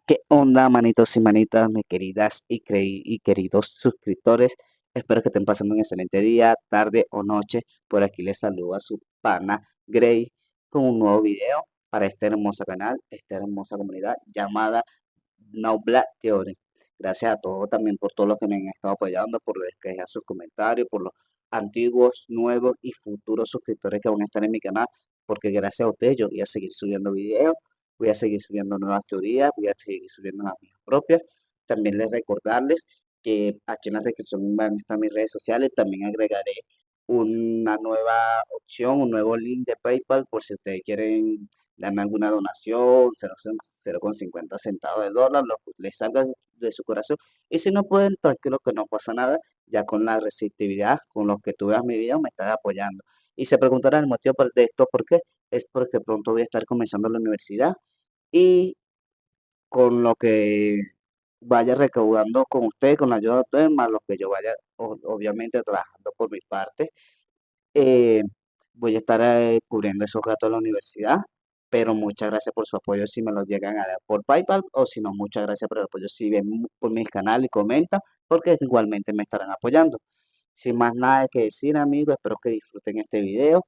¿Qué onda, manitos y manitas, mis queridas y queridos suscriptores? Espero que estén pasando un excelente día, tarde o noche. Por aquí les saluda su pana Gray con un nuevo video para este hermoso canal, esta hermosa comunidad llamada No Black Theory. Gracias a todos también por todos los que me han estado apoyando, por los que dejan sus comentarios, por los antiguos, nuevos y futuros suscriptores que van a estar en mi canal, porque gracias a ustedes yo voy a seguir subiendo videos, voy a seguir subiendo nuevas teorías, voy a seguir subiendo las mías propias. También les recordarles que aquí en la descripción van a estar mis redes sociales, también agregaré una nueva opción, un nuevo link de PayPal por si ustedes quieren darme alguna donación, 0,50 centavos de dólar, lo que les salga de su corazón. Y si no pueden, tranquilo que no pasa nada, ya con la receptividad con los que tú veas mi video me estás apoyando. Y se preguntarán el motivo de esto, ¿por qué? Es porque pronto voy a estar comenzando la universidad y con lo que vaya recaudando con ustedes, con la ayuda de ustedes, más lo que yo vaya, obviamente, trabajando por mi parte, eh, voy a estar cubriendo esos gastos de la universidad, pero muchas gracias por su apoyo si me lo llegan a dar por PayPal o si no, muchas gracias por el apoyo si ven por mis canales y comentan, porque igualmente me estarán apoyando. Sin más nada que decir, amigos, espero que disfruten este video,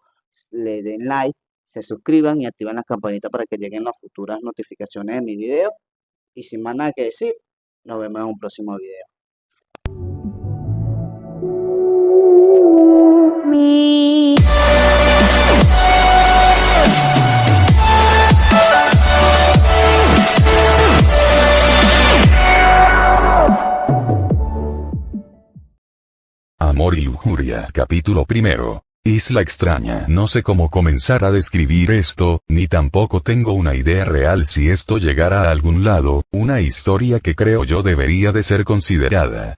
le den like, se suscriban y activen la campanita para que lleguen las futuras notificaciones de mi video. Y sin más nada que decir, nos vemos en un próximo video. Amor y lujuria. Capítulo primero. Isla extraña. No sé cómo comenzar a describir esto, ni tampoco tengo una idea real si esto llegara a algún lado, una historia que creo yo debería de ser considerada.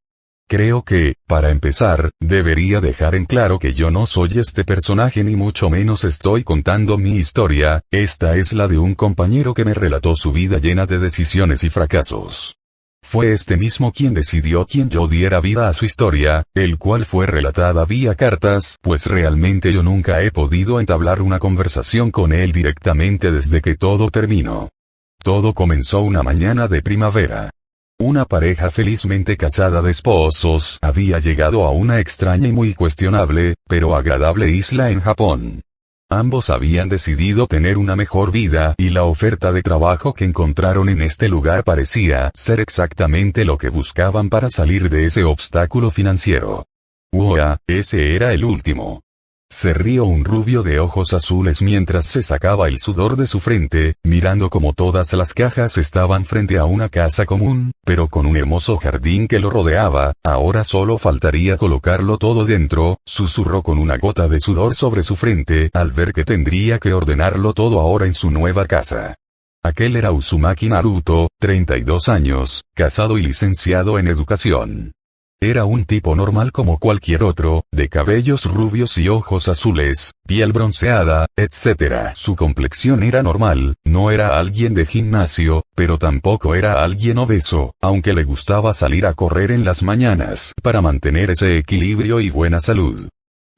Creo que, para empezar, debería dejar en claro que yo no soy este personaje ni mucho menos estoy contando mi historia, esta es la de un compañero que me relató su vida llena de decisiones y fracasos. Fue este mismo quien decidió quién yo diera vida a su historia, el cual fue relatada vía cartas, pues realmente yo nunca he podido entablar una conversación con él directamente desde que todo terminó. Todo comenzó una mañana de primavera. Una pareja felizmente casada de esposos había llegado a una extraña y muy cuestionable, pero agradable isla en Japón. Ambos habían decidido tener una mejor vida y la oferta de trabajo que encontraron en este lugar parecía ser exactamente lo que buscaban para salir de ese obstáculo financiero. ¡Uah! Ese era el último. Se rió un rubio de ojos azules mientras se sacaba el sudor de su frente, mirando como todas las cajas estaban frente a una casa común, pero con un hermoso jardín que lo rodeaba, ahora solo faltaría colocarlo todo dentro, susurró con una gota de sudor sobre su frente al ver que tendría que ordenarlo todo ahora en su nueva casa. Aquel era Uzumaki Naruto, 32 años, casado y licenciado en educación. Era un tipo normal como cualquier otro, de cabellos rubios y ojos azules, piel bronceada, etc. Su complexión era normal, no era alguien de gimnasio, pero tampoco era alguien obeso, aunque le gustaba salir a correr en las mañanas, para mantener ese equilibrio y buena salud.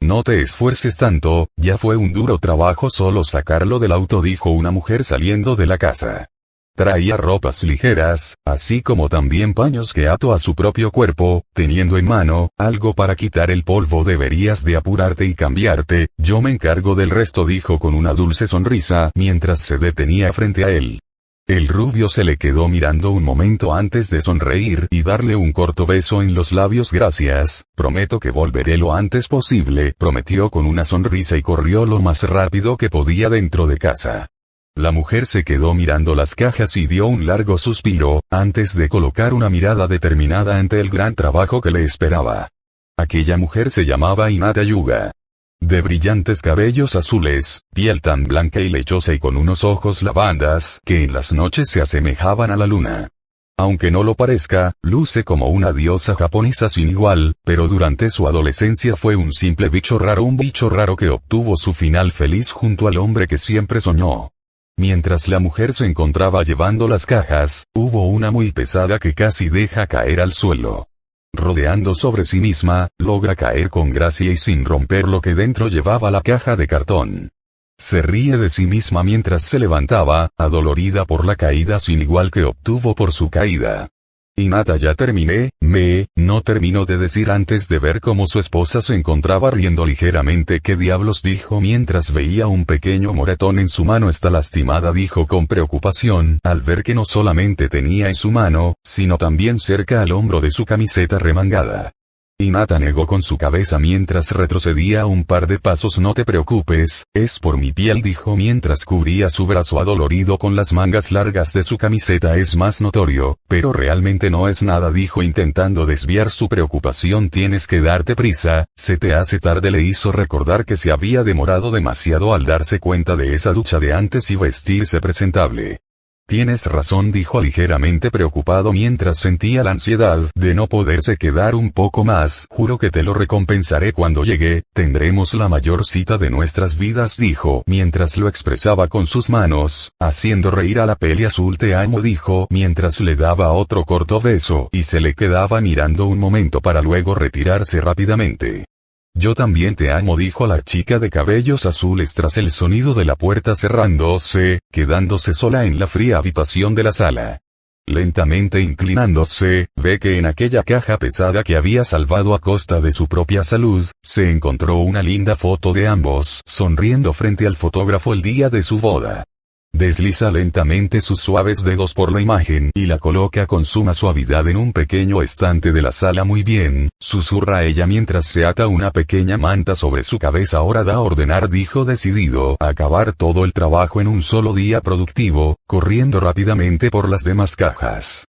No te esfuerces tanto, ya fue un duro trabajo solo sacarlo del auto, dijo una mujer saliendo de la casa. Traía ropas ligeras, así como también paños que ató a su propio cuerpo, teniendo en mano algo para quitar el polvo. Deberías de apurarte y cambiarte, yo me encargo del resto, dijo con una dulce sonrisa mientras se detenía frente a él. El rubio se le quedó mirando un momento antes de sonreír y darle un corto beso en los labios. Gracias, prometo que volveré lo antes posible, prometió con una sonrisa y corrió lo más rápido que podía dentro de casa. La mujer se quedó mirando las cajas y dio un largo suspiro, antes de colocar una mirada determinada ante el gran trabajo que le esperaba. Aquella mujer se llamaba Hinata Yuga. De brillantes cabellos azules, piel tan blanca y lechosa y con unos ojos lavandas que en las noches se asemejaban a la luna. Aunque no lo parezca, luce como una diosa japonesa sin igual, pero durante su adolescencia fue un simple bicho raro, un bicho raro que obtuvo su final feliz junto al hombre que siempre soñó. Mientras la mujer se encontraba llevando las cajas, hubo una muy pesada que casi deja caer al suelo. Rodeando sobre sí misma, logra caer con gracia y sin romper lo que dentro llevaba la caja de cartón. Se ríe de sí misma mientras se levantaba, adolorida por la caída sin igual que obtuvo por su caída. Hinata ya terminé, no terminó de decir antes de ver cómo su esposa se encontraba riendo ligeramente. ¿Qué diablos? Dijo mientras veía un pequeño moretón en su mano. Está lastimada, dijo con preocupación, al ver que no solamente tenía en su mano, sino también cerca al hombro de su camiseta remangada. Hinata negó con su cabeza mientras retrocedía un par de pasos. No te preocupes, es por mi piel, dijo mientras cubría su brazo adolorido con las mangas largas de su camiseta. Es más notorio, pero realmente no es nada, dijo intentando desviar su preocupación. Tienes que darte prisa, se te hace tarde. Le hizo recordar que se había demorado demasiado al darse cuenta de esa ducha de antes y vestirse presentable. Tienes razón, dijo ligeramente preocupado mientras sentía la ansiedad de no poderse quedar un poco más. Juro que te lo recompensaré cuando llegue, tendremos la mayor cita de nuestras vidas, dijo mientras lo expresaba con sus manos, haciendo reír a la peli azul. Te amo, dijo mientras le daba otro corto beso y se le quedaba mirando un momento para luego retirarse rápidamente. Yo también te amo, dijo la chica de cabellos azules tras el sonido de la puerta cerrándose, quedándose sola en la fría habitación de la sala. Lentamente inclinándose, ve que en aquella caja pesada que había salvado a costa de su propia salud, se encontró una linda foto de ambos sonriendo frente al fotógrafo el día de su boda. Desliza lentamente sus suaves dedos por la imagen y la coloca con suma suavidad en un pequeño estante de la sala. Muy bien, susurra ella mientras se ata una pequeña manta sobre su cabeza. Ahora da a ordenar, dijo decidido a acabar todo el trabajo en un solo día productivo, corriendo rápidamente por las demás cajas.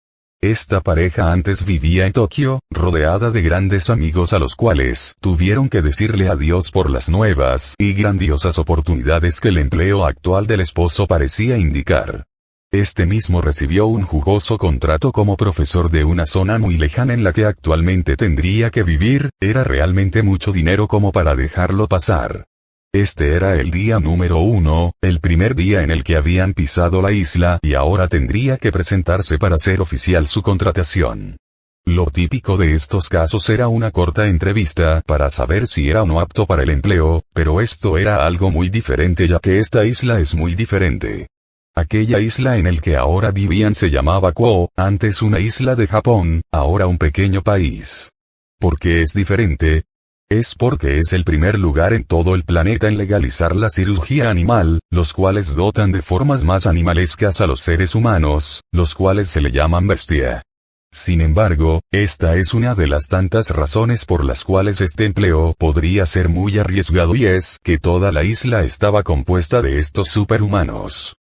Esta pareja antes vivía en Tokio, rodeada de grandes amigos a los cuales tuvieron que decirle adiós por las nuevas y grandiosas oportunidades que el empleo actual del esposo parecía indicar. Este mismo recibió un jugoso contrato como profesor de una zona muy lejana en la que actualmente tendría que vivir. Era realmente mucho dinero como para dejarlo pasar. Este era el día número 1, el primer día en el que habían pisado la isla y ahora tendría que presentarse para hacer oficial su contratación. Lo típico de estos casos era una corta entrevista para saber si era o no apto para el empleo, pero esto era algo muy diferente ya que esta isla es muy diferente. Aquella isla en el que ahora vivían se llamaba Kuo, antes una isla de Japón, ahora un pequeño país. ¿Por qué es diferente? Es porque es el primer lugar en todo el planeta en legalizar la cirugía animal, los cuales dotan de formas más animalescas a los seres humanos, los cuales se le llaman bestia. Sin embargo, esta es una de las tantas razones por las cuales este empleo podría ser muy arriesgado, y es que toda la isla estaba compuesta de estos superhumanos.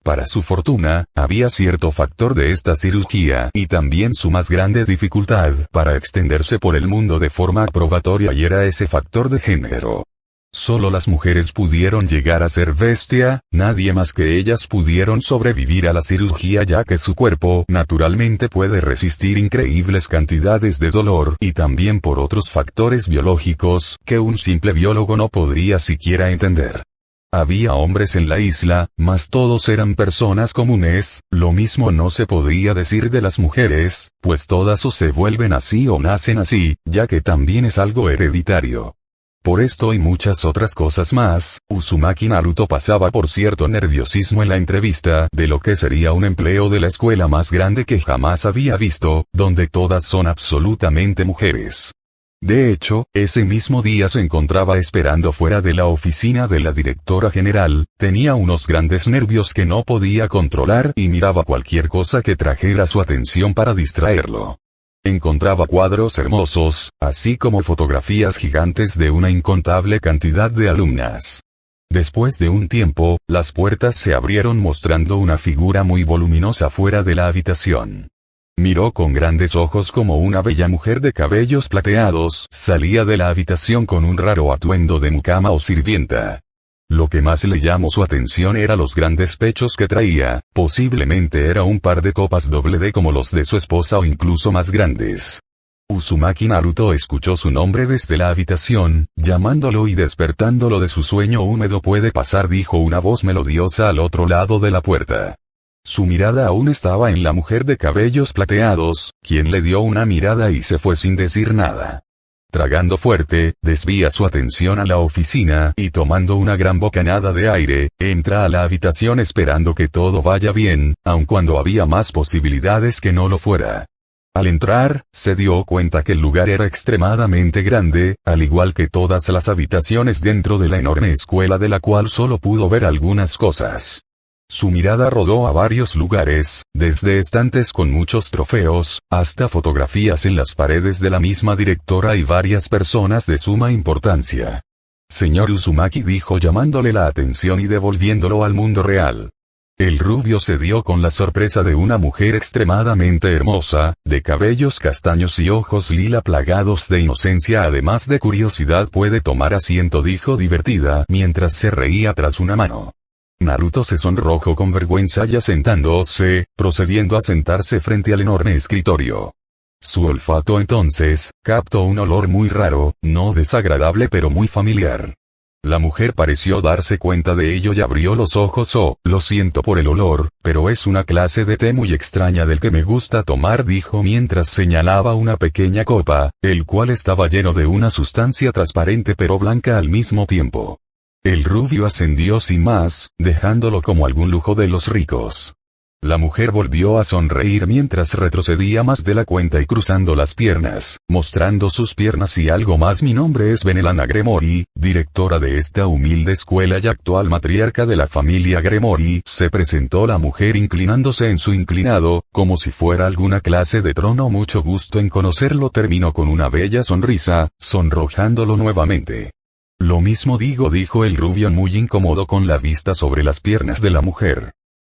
Para su fortuna, había cierto factor de esta cirugía y también su más grande dificultad para extenderse por el mundo de forma aprobatoria, y era ese factor de género. Solo las mujeres pudieron llegar a ser bestia, nadie más que ellas pudieron sobrevivir a la cirugía ya que su cuerpo naturalmente puede resistir increíbles cantidades de dolor y también por otros factores biológicos que un simple biólogo no podría siquiera entender. Había hombres en la isla, mas todos eran personas comunes. Lo mismo no se podría decir de las mujeres, pues todas o se vuelven así o nacen así, ya que también es algo hereditario. Por esto y muchas otras cosas más, Uzumaki Naruto pasaba por cierto nerviosismo en la entrevista de lo que sería un empleo de la escuela más grande que jamás había visto, donde todas son absolutamente mujeres. De hecho, ese mismo día se encontraba esperando fuera de la oficina de la directora general, tenía unos grandes nervios que no podía controlar y miraba cualquier cosa que trajera su atención para distraerlo. Encontraba cuadros hermosos, así como fotografías gigantes de una incontable cantidad de alumnas. Después de un tiempo, las puertas se abrieron mostrando una figura muy voluminosa fuera de la habitación. Miró con grandes ojos como una bella mujer de cabellos plateados salía de la habitación con un raro atuendo de mucama o sirvienta. Lo que más le llamó su atención era los grandes pechos que traía, posiblemente era un par de copas doble D como los de su esposa o incluso más grandes. Uzumaki Naruto escuchó su nombre desde la habitación, llamándolo y despertándolo de su sueño húmedo. Puede pasar, dijo una voz melodiosa al otro lado de la puerta. Su mirada aún estaba en la mujer de cabellos plateados, quien le dio una mirada y se fue sin decir nada. Tragando fuerte, desvía su atención a la oficina y tomando una gran bocanada de aire, entra a la habitación esperando que todo vaya bien, aun cuando había más posibilidades que no lo fuera. Al entrar, se dio cuenta que el lugar era extremadamente grande, al igual que todas las habitaciones dentro de la enorme escuela de la cual solo pudo ver algunas cosas. Su mirada rodó a varios lugares, desde estantes con muchos trofeos, hasta fotografías en las paredes de la misma directora y varias personas de suma importancia. Señor Uzumaki, dijo llamándole la atención y devolviéndolo al mundo real. El rubio se dio con la sorpresa de una mujer extremadamente hermosa, de cabellos castaños y ojos lila plagados de inocencia, además de curiosidad. Puede tomar asiento, dijo divertida mientras se reía tras una mano. Naruto se sonrojó con vergüenza y asentándose, procediendo a sentarse frente al enorme escritorio. Su olfato entonces, captó un olor muy raro, no desagradable pero muy familiar. La mujer pareció darse cuenta de ello y abrió los ojos. Oh, lo siento por el olor, pero es una clase de té muy extraña del que me gusta tomar, dijo mientras señalaba una pequeña copa, el cual estaba lleno de una sustancia transparente pero blanca al mismo tiempo. El rubio ascendió sin más, dejándolo como algún lujo de los ricos. La mujer volvió a sonreír mientras retrocedía más de la cuenta y cruzando las piernas, mostrando sus piernas y algo más. Mi nombre es Venelana Gremory, directora de esta humilde escuela y actual matriarca de la familia Gremory, se presentó la mujer inclinándose en su inclinado, como si fuera alguna clase de trono. Mucho gusto en conocerlo, terminó con una bella sonrisa, sonrojándolo nuevamente. Lo mismo digo, dijo el rubio muy incómodo con la vista sobre las piernas de la mujer.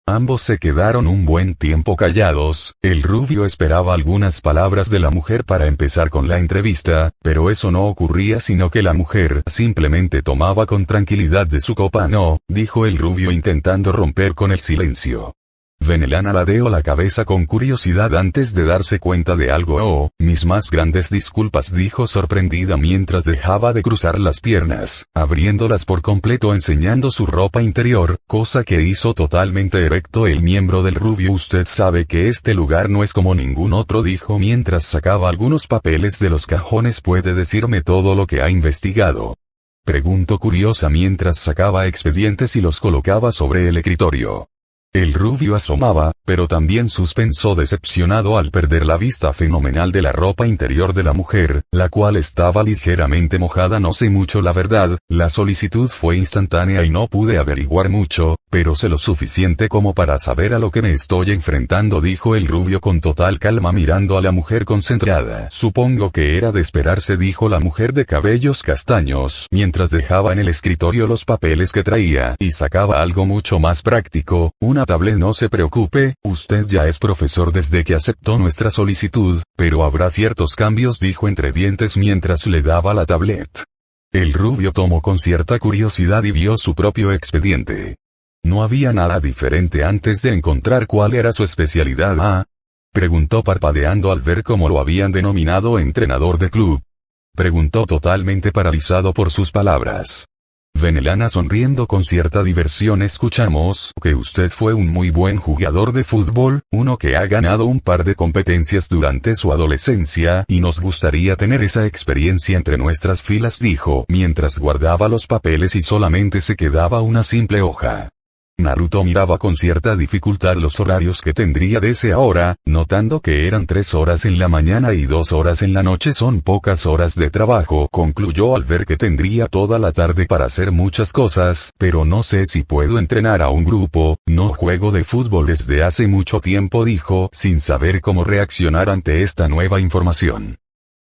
Ambos se quedaron un buen tiempo callados. El rubio esperaba algunas palabras de la mujer para empezar con la entrevista, pero eso no ocurría, sino que la mujer simplemente tomaba con tranquilidad de su copa. No, dijo el rubio intentando romper con el silencio. Venelana ladeó la cabeza con curiosidad antes de darse cuenta de algo. Oh, mis más grandes disculpas, dijo sorprendida mientras dejaba de cruzar las piernas, abriéndolas por completo enseñando su ropa interior, cosa que hizo totalmente erecto el miembro del rubio. Usted sabe que este lugar no es como ningún otro, dijo mientras sacaba algunos papeles de los cajones. ¿Puede decirme todo lo que ha investigado?, preguntó curiosa mientras sacaba expedientes y los colocaba sobre el escritorio. El rubio asomaba, pero también suspensó decepcionado al perder la vista fenomenal de la ropa interior de la mujer, la cual estaba ligeramente mojada. No sé mucho, la verdad, la solicitud fue instantánea y no pude averiguar mucho, pero sé lo suficiente como para saber a lo que me estoy enfrentando, dijo el rubio con total calma mirando a la mujer concentrada. Supongo que era de esperarse, dijo la mujer de cabellos castaños, mientras dejaba en el escritorio los papeles que traía y sacaba algo mucho más práctico, una tablet. No se preocupe, usted ya es profesor desde que aceptó nuestra solicitud, pero habrá ciertos cambios, dijo entre dientes mientras le daba la tablet. El rubio tomó con cierta curiosidad y vio su propio expediente. No había nada diferente antes de encontrar cuál era su especialidad. ¿Ah?, preguntó parpadeando al ver cómo lo habían denominado entrenador de club. Preguntó totalmente paralizado por sus palabras. Venelana sonriendo con cierta diversión. Escuchamos que usted fue un muy buen jugador de fútbol, uno que ha ganado un par de competencias durante su adolescencia, y nos gustaría tener esa experiencia entre nuestras filas, dijo mientras guardaba los papeles y solamente se quedaba una simple hoja. Naruto miraba con cierta dificultad los horarios que tendría desde ahora, notando que eran 3 horas en la mañana y 2 horas en la noche. Son pocas horas de trabajo, concluyó al ver que tendría toda la tarde para hacer muchas cosas, pero no sé si puedo entrenar a un grupo, no juego de fútbol desde hace mucho tiempo, dijo, sin saber cómo reaccionar ante esta nueva información.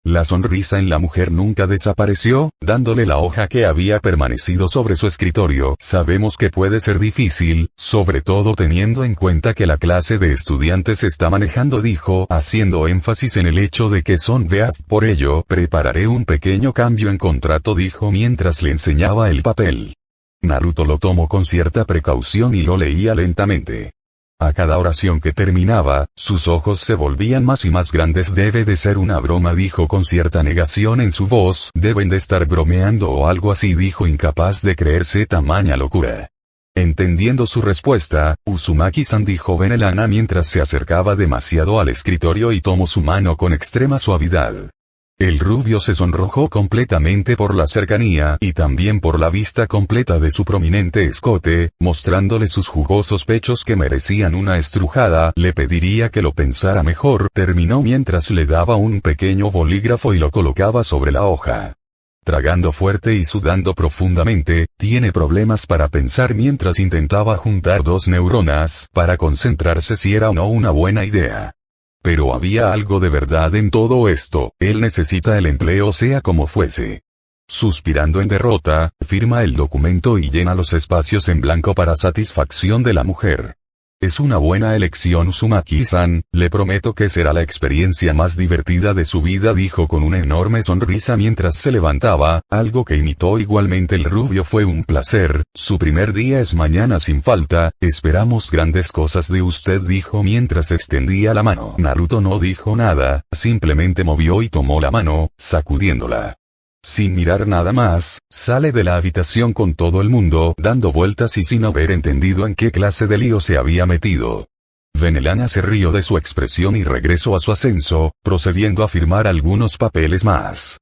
La sonrisa en la mujer nunca desapareció, dándole la hoja que había permanecido sobre su escritorio. Sabemos que puede ser difícil, sobre todo teniendo en cuenta que la clase de estudiantes está manejando, dijo, haciendo énfasis en el hecho de que son Beast. Por ello, prepararé un pequeño cambio en contrato, dijo mientras le enseñaba el papel. Naruto lo tomó con cierta precaución y lo leía lentamente. A cada oración que terminaba, sus ojos se volvían más y más grandes. Debe de ser una broma, dijo con cierta negación en su voz. Deben de estar bromeando o algo así, dijo incapaz de creerse tamaña locura. Entendiendo su respuesta, Uzumaki-san, dijo Venelana mientras se acercaba demasiado al escritorio y tomó su mano con extrema suavidad. El rubio se sonrojó completamente por la cercanía y también por la vista completa de su prominente escote, mostrándole sus jugosos pechos que merecían una estrujada. Le pediría que lo pensara mejor, terminó mientras le daba un pequeño bolígrafo y lo colocaba sobre la hoja. Tragando fuerte y sudando profundamente, tiene problemas para pensar mientras intentaba juntar dos neuronas para concentrarse si era o no una buena idea. Pero había algo de verdad en todo esto, él necesita el empleo sea como fuese. Suspirando en derrota, firma el documento y llena los espacios en blanco para satisfacción de la mujer. Es una buena elección Uzumaki-san, le prometo que será la experiencia más divertida de su vida, dijo con una enorme sonrisa mientras se levantaba, algo que imitó igualmente el rubio. Fue un placer, su primer día es mañana sin falta, esperamos grandes cosas de usted, dijo mientras extendía la mano. Naruto no dijo nada, simplemente movió y tomó la mano, sacudiéndola. Sin mirar nada más, sale de la habitación con todo el mundo dando vueltas y sin haber entendido en qué clase de lío se había metido. Venelana se rió de su expresión y regresó a su ascenso, procediendo a firmar algunos papeles más.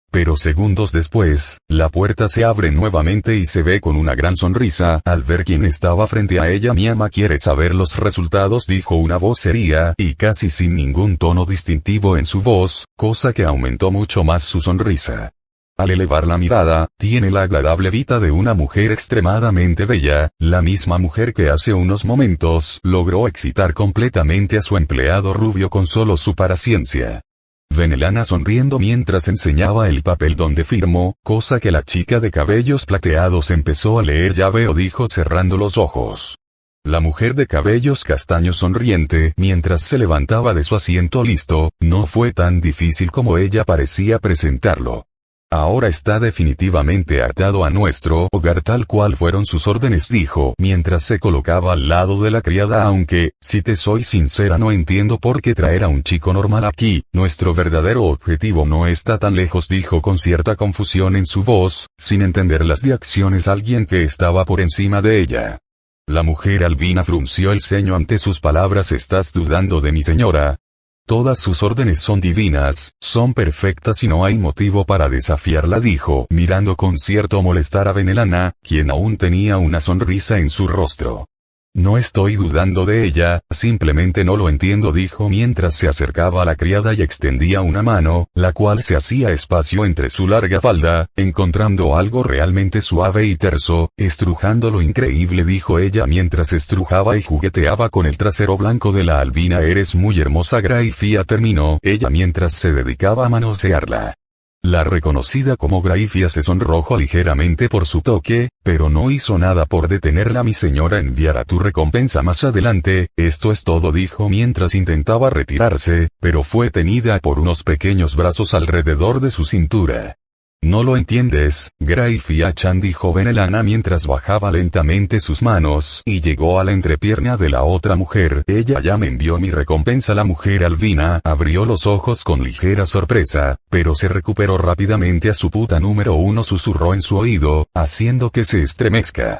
Pero segundos después, la puerta se abre nuevamente y se ve con una gran sonrisa al ver quién estaba frente a ella. Miyama quiere saber los resultados, dijo una voz seria y casi sin ningún tono distintivo en su voz, cosa que aumentó mucho más su sonrisa. Al elevar la mirada, tiene la agradable vista de una mujer extremadamente bella, la misma mujer que hace unos momentos logró excitar completamente a su empleado rubio con solo su paciencia. Venelana sonriendo mientras enseñaba el papel donde firmó, cosa que la chica de cabellos plateados empezó a leer. Ya veo, dijo cerrando los ojos. La mujer de cabellos castaños sonriente mientras se levantaba de su asiento. Listo, no fue tan difícil como ella parecía presentarlo. Ahora está definitivamente atado a nuestro hogar tal cual fueron sus órdenes, dijo mientras se colocaba al lado de la criada, aunque, si te soy sincera, no entiendo por qué traer a un chico normal aquí, nuestro verdadero objetivo no está tan lejos, dijo con cierta confusión en su voz, sin entender las reacciones alguien que estaba por encima de ella. La mujer albina frunció el ceño ante sus palabras. ¿Estás dudando de mi señora? Todas sus órdenes son divinas, son perfectas y no hay motivo para desafiarla, dijo, mirando con cierto molestar a Venelana, quien aún tenía una sonrisa en su rostro. No estoy dudando de ella, simplemente no lo entiendo, dijo mientras se acercaba a la criada y extendía una mano, la cual se hacía espacio entre su larga falda, encontrando algo realmente suave y terso, estrujando lo increíble, dijo ella mientras estrujaba y jugueteaba con el trasero blanco de la albina. Eres muy hermosa, Graifia, terminó ella mientras se dedicaba a manosearla. La reconocida como Graifia se sonrojó ligeramente por su toque, pero no hizo nada por detenerla. Mi señora enviará tu recompensa más adelante, esto es todo, dijo mientras intentaba retirarse, pero fue tenida por unos pequeños brazos alrededor de su cintura. No lo entiendes, Graifia-chan, dijo Venelana mientras bajaba lentamente sus manos y llegó a la entrepierna de la otra mujer. Ella ya me envió mi recompensa. La mujer albina abrió los ojos con ligera sorpresa, pero se recuperó rápidamente. A su puta número 1, susurró en su oído, haciendo que se estremezca.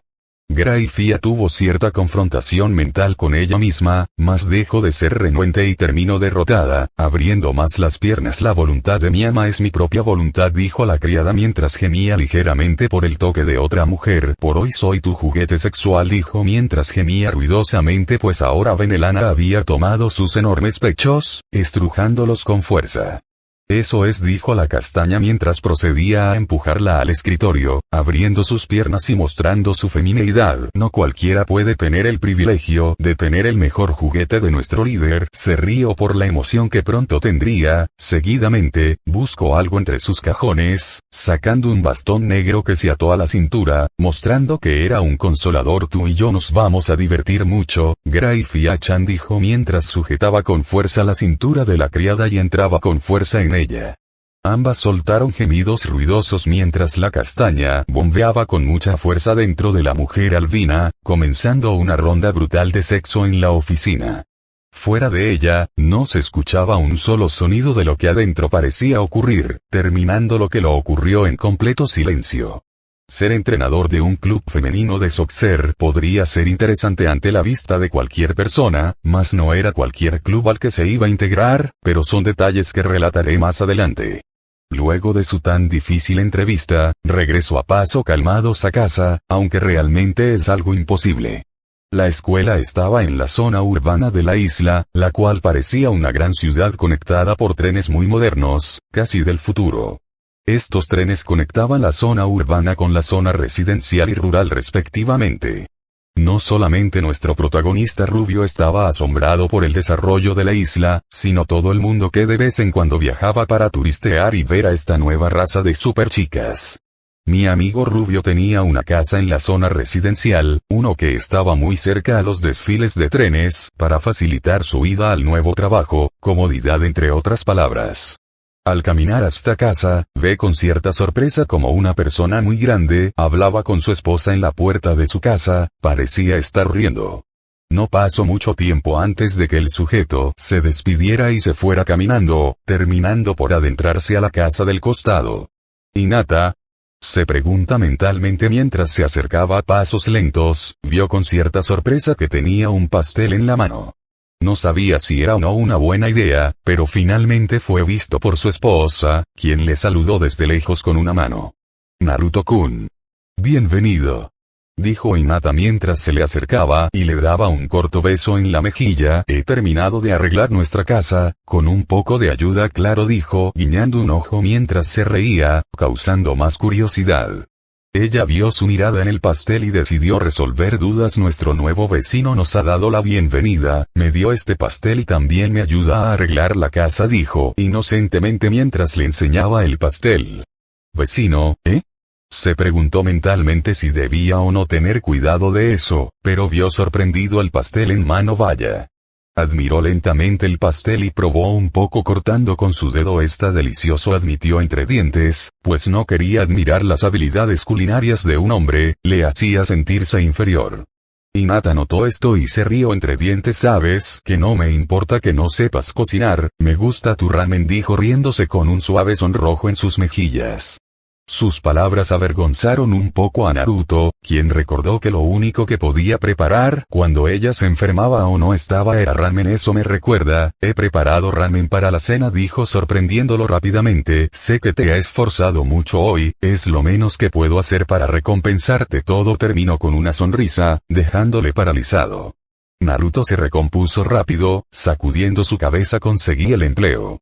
Graifia tuvo cierta confrontación mental con ella misma, mas dejó de ser renuente y terminó derrotada, abriendo más las piernas. La voluntad de Miyama es mi propia voluntad, dijo la criada mientras gemía ligeramente por el toque de otra mujer. Por hoy soy tu juguete sexual, dijo mientras gemía ruidosamente, pues ahora Venelana había tomado sus enormes pechos, estrujándolos con fuerza. Eso es, dijo la castaña mientras procedía a empujarla al escritorio, abriendo sus piernas y mostrando su femineidad. No cualquiera puede tener el privilegio de tener el mejor juguete de nuestro líder. Se rió por la emoción que pronto tendría. Seguidamente, buscó algo entre sus cajones, sacando un bastón negro que se ató a la cintura, mostrando que era un consolador. Tú y yo nos vamos a divertir mucho, Graifia-chan, dijo mientras sujetaba con fuerza la cintura de la criada y entraba con fuerza en ella. Ambas soltaron gemidos ruidosos mientras la castaña bombeaba con mucha fuerza dentro de la mujer albina, comenzando una ronda brutal de sexo en la oficina. Fuera de ella, no se escuchaba un solo sonido de lo que adentro parecía ocurrir, terminando lo que lo ocurrió en completo silencio. Ser entrenador de un club femenino de soccer podría ser interesante ante la vista de cualquier persona, mas no era cualquier club al que se iba a integrar, pero son detalles que relataré más adelante. Luego de su tan difícil entrevista, regresó a paso calmados a casa, aunque realmente es algo imposible. La escuela estaba en la zona urbana de la isla, la cual parecía una gran ciudad conectada por trenes muy modernos, casi del futuro. Estos trenes conectaban la zona urbana con la zona residencial y rural respectivamente. No solamente nuestro protagonista rubio estaba asombrado por el desarrollo de la isla, sino todo el mundo que de vez en cuando viajaba para turistear y ver a esta nueva raza de superchicas. Mi amigo rubio tenía una casa en la zona residencial, uno que estaba muy cerca a los desfiles de trenes, para facilitar su ida al nuevo trabajo, comodidad entre otras palabras. Al caminar hasta casa, ve con cierta sorpresa como una persona muy grande, hablaba con su esposa en la puerta de su casa, parecía estar riendo. No pasó mucho tiempo antes de que el sujeto se despidiera y se fuera caminando, terminando por adentrarse a la casa del costado. ¿Hinata? Se pregunta mentalmente mientras se acercaba a pasos lentos, vio con cierta sorpresa que tenía un pastel en la mano. No sabía si era o no una buena idea, pero finalmente fue visto por su esposa, quien le saludó desde lejos con una mano. Naruto-kun. Bienvenido. Dijo Hinata mientras se le acercaba y le daba un corto beso en la mejilla. He terminado de arreglar nuestra casa, con un poco de ayuda, claro, dijo, guiñando un ojo mientras se reía, causando más curiosidad. Ella vio su mirada en el pastel y decidió resolver dudas. Nuestro nuevo vecino nos ha dado la bienvenida, me dio este pastel y también me ayuda a arreglar la casa, dijo inocentemente mientras le enseñaba el pastel. ¿Vecino, eh? Se preguntó mentalmente si debía o no tener cuidado de eso, pero vio sorprendido el pastel en mano. Vaya. Admiró lentamente el pastel y probó un poco cortando con su dedo. Está delicioso, admitió entre dientes, pues no quería admirar las habilidades culinarias de un hombre, le hacía sentirse inferior. Hinata notó esto y se rió entre dientes. Sabes que no me importa que no sepas cocinar, me gusta tu ramen, dijo riéndose con un suave sonrojo en sus mejillas. Sus palabras avergonzaron un poco a Naruto, quien recordó que lo único que podía preparar cuando ella se enfermaba o no estaba era ramen. Eso me recuerda, he preparado ramen para la cena, dijo sorprendiéndolo rápidamente. Sé que te has esforzado mucho hoy, es lo menos que puedo hacer para recompensarte. Todo terminó con una sonrisa, dejándole paralizado. Naruto se recompuso rápido, sacudiendo su cabeza. Conseguí el empleo.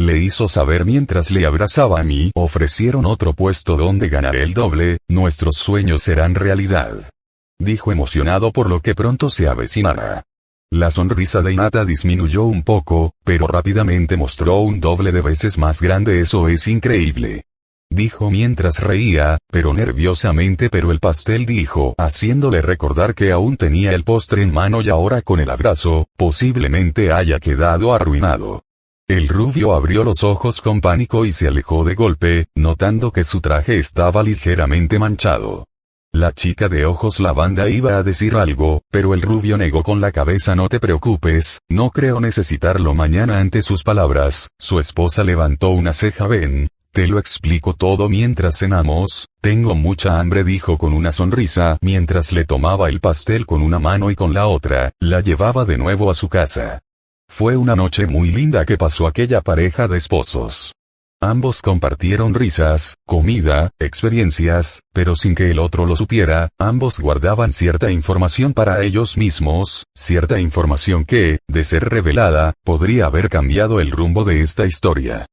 Le hizo saber mientras le abrazaba. A mí ofrecieron otro puesto donde ganaré el doble, nuestros sueños serán realidad. Dijo emocionado por lo que pronto se avecinara. La sonrisa de Hinata disminuyó un poco, pero rápidamente mostró un doble de veces más grande. Eso es increíble. Dijo mientras reía, pero nerviosamente. Pero el pastel, dijo, haciéndole recordar que aún tenía el postre en mano y ahora con el abrazo, posiblemente haya quedado arruinado. El rubio abrió los ojos con pánico y se alejó de golpe, notando que su traje estaba ligeramente manchado. La chica de ojos lavanda iba a decir algo, pero el rubio negó con la cabeza. No te preocupes, no creo necesitarlo mañana. Ante sus palabras, su esposa levantó una ceja. Ven, te lo explico todo mientras cenamos. Tengo mucha hambre, dijo con una sonrisa mientras le tomaba el pastel con una mano y con la otra, la llevaba de nuevo a su casa. Fue una noche muy linda que pasó aquella pareja de esposos. Ambos compartieron risas, comida, experiencias, pero sin que el otro lo supiera. Ambos guardaban cierta información para ellos mismos, cierta información que, de ser revelada, podría haber cambiado el rumbo de esta historia.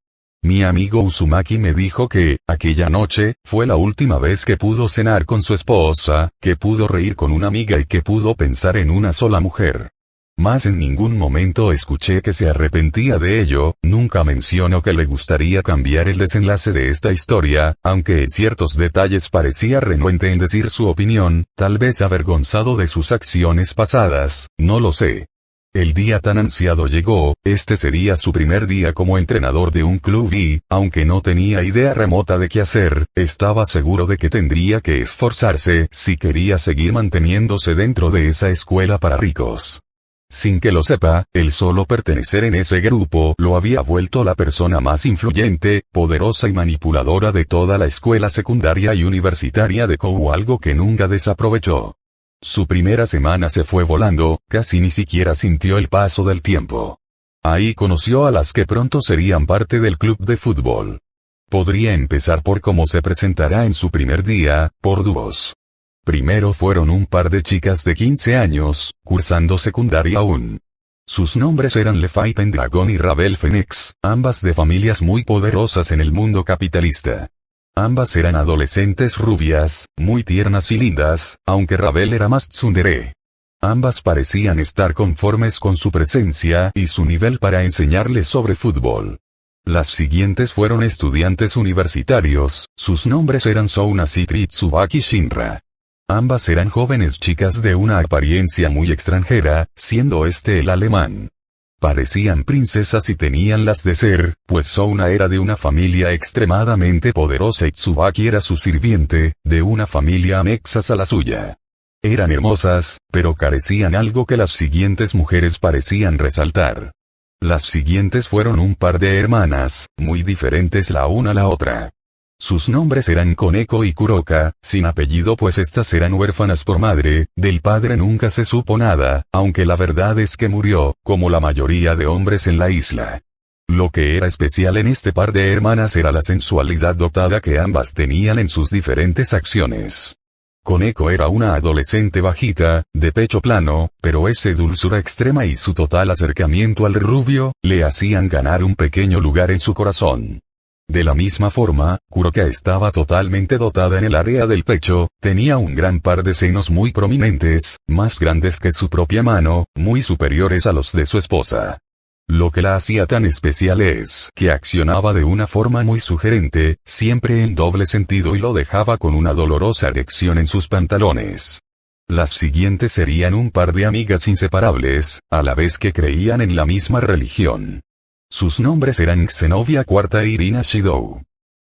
Mi amigo Uzumaki me dijo que, aquella noche, fue la última vez que pudo cenar con su esposa, que pudo reír con una amiga y que pudo pensar en una sola mujer. Mas en ningún momento escuché que se arrepentía de ello. Nunca mencionó que le gustaría cambiar el desenlace de esta historia, aunque en ciertos detalles parecía renuente en decir su opinión, tal vez avergonzado de sus acciones pasadas, no lo sé. El día tan ansiado llegó. Este sería su primer día como entrenador de un club y, aunque no tenía idea remota de qué hacer, estaba seguro de que tendría que esforzarse si quería seguir manteniéndose dentro de esa escuela para ricos. Sin que lo sepa, el solo pertenecer en ese grupo lo había vuelto la persona más influyente, poderosa y manipuladora de toda la escuela secundaria y universitaria de Kou, algo que nunca desaprovechó. Su primera semana se fue volando, casi ni siquiera sintió el paso del tiempo. Ahí conoció a las que pronto serían parte del club de fútbol. Podría empezar por cómo se presentará en su primer día, por dúos. Primero fueron un par de chicas de 15 años, cursando secundaria aún. Sus nombres eran Lefay Pendragon y Ravel Phoenix, ambas de familias muy poderosas en el mundo capitalista. Ambas eran adolescentes rubias, muy tiernas y lindas, aunque Ravel era más tsundere. Ambas parecían estar conformes con su presencia y su nivel para enseñarles sobre fútbol. Las siguientes fueron estudiantes universitarios, sus nombres eran Souna Sikri y Tsubaki Shinra. Ambas eran jóvenes chicas de una apariencia muy extranjera, siendo este el alemán. Parecían princesas y tenían las de ser, pues Souna era de una familia extremadamente poderosa y Tsubaki era su sirviente, de una familia anexas a la suya. Eran hermosas, pero carecían algo que las siguientes mujeres parecían resaltar. Las siguientes fueron un par de hermanas, muy diferentes la una a la otra. Sus nombres eran Koneko y Kuroka, sin apellido pues estas eran huérfanas por madre, del padre nunca se supo nada, aunque la verdad es que murió, como la mayoría de hombres en la isla. Lo que era especial en este par de hermanas era la sensualidad dotada que ambas tenían en sus diferentes acciones. Koneko era una adolescente bajita, de pecho plano, pero esa dulzura extrema y su total acercamiento al rubio, le hacían ganar un pequeño lugar en su corazón. De la misma forma, Kuroka estaba totalmente dotada en el área del pecho, tenía un gran par de senos muy prominentes, más grandes que su propia mano, muy superiores a los de su esposa. Lo que la hacía tan especial es que accionaba de una forma muy sugerente, siempre en doble sentido y lo dejaba con una dolorosa erección en sus pantalones. Las siguientes serían un par de amigas inseparables, a la vez que creían en la misma religión. Sus nombres eran Xenovia IV e Irina Shidou.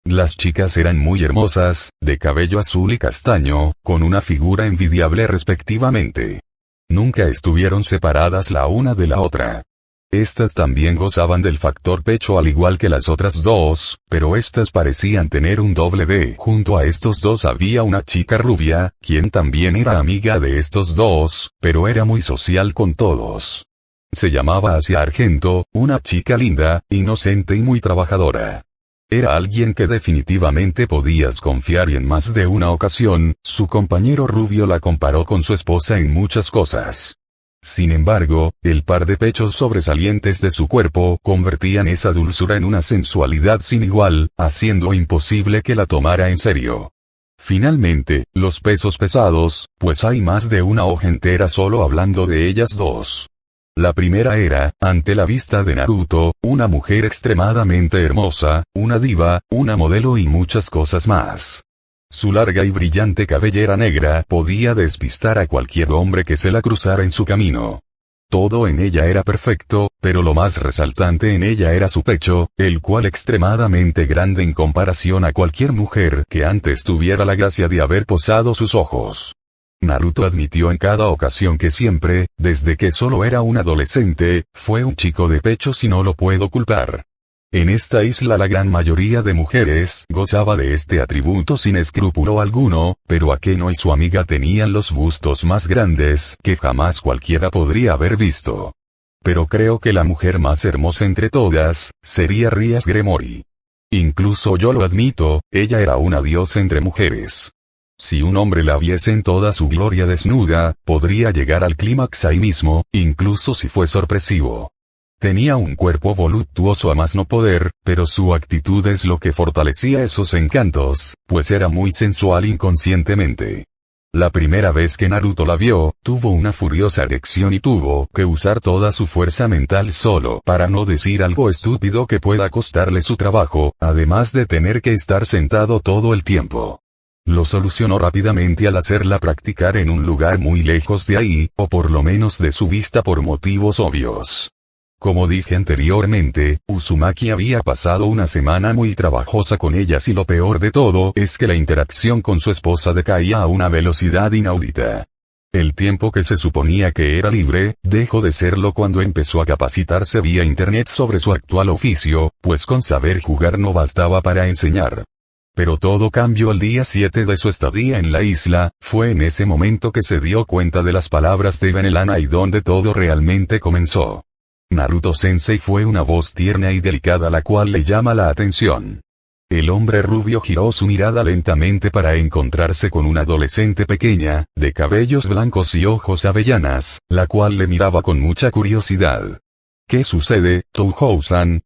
Las chicas eran muy hermosas, de cabello azul y castaño, con una figura envidiable respectivamente. Nunca estuvieron separadas la una de la otra. Estas también gozaban del factor pecho al igual que las otras dos, pero estas parecían tener un doble D. Junto a estos dos había una chica rubia, quien también era amiga de estos dos, pero era muy social con todos. Se llamaba Asia Argento, una chica linda, inocente y muy trabajadora. Era alguien que definitivamente podías confiar y en más de una ocasión, su compañero rubio la comparó con su esposa en muchas cosas. Sin embargo, el par de pechos sobresalientes de su cuerpo convertían esa dulzura en una sensualidad sin igual, haciendo imposible que la tomara en serio. Finalmente, los pesos pesados, pues hay más de una hoja entera solo hablando de ellas dos. La primera era, ante la vista de Naruto, una mujer extremadamente hermosa, una diva, una modelo y muchas cosas más. Su larga y brillante cabellera negra podía despistar a cualquier hombre que se la cruzara en su camino. Todo en ella era perfecto, pero lo más resaltante en ella era su pecho, el cual extremadamente grande en comparación a cualquier mujer que antes tuviera la gracia de haber posado sus ojos. Naruto admitió en cada ocasión que siempre, desde que solo era un adolescente, fue un chico de pechos y no lo puedo culpar. En esta isla la gran mayoría de mujeres gozaba de este atributo sin escrúpulo alguno, pero Akeno y su amiga tenían los bustos más grandes que jamás cualquiera podría haber visto. Pero creo que la mujer más hermosa entre todas, sería Rias Gremory. Incluso yo lo admito, ella era una diosa entre mujeres. Si un hombre la viese en toda su gloria desnuda, podría llegar al clímax ahí mismo, incluso si fue sorpresivo. Tenía un cuerpo voluptuoso a más no poder, pero su actitud es lo que fortalecía esos encantos, pues era muy sensual inconscientemente. La primera vez que Naruto la vio, tuvo una furiosa erección y tuvo que usar toda su fuerza mental solo para no decir algo estúpido que pueda costarle su trabajo, además de tener que estar sentado todo el tiempo. Lo solucionó rápidamente al hacerla practicar en un lugar muy lejos de ahí, o por lo menos de su vista por motivos obvios. Como dije anteriormente, Uzumaki había pasado una semana muy trabajosa con ellas y lo peor de todo es que la interacción con su esposa decaía a una velocidad inaudita. El tiempo que se suponía que era libre, dejó de serlo cuando empezó a capacitarse vía internet sobre su actual oficio, pues con saber jugar no bastaba para enseñar. Pero todo cambió el día 7 de su estadía en la isla, fue en ese momento que se dio cuenta de las palabras de Benelana y donde todo realmente comenzó. Naruto Sensei fue una voz tierna y delicada la cual le llama la atención. El hombre rubio giró su mirada lentamente para encontrarse con una adolescente pequeña, de cabellos blancos y ojos avellanas, la cual le miraba con mucha curiosidad. ¿Qué sucede, Touhou-san?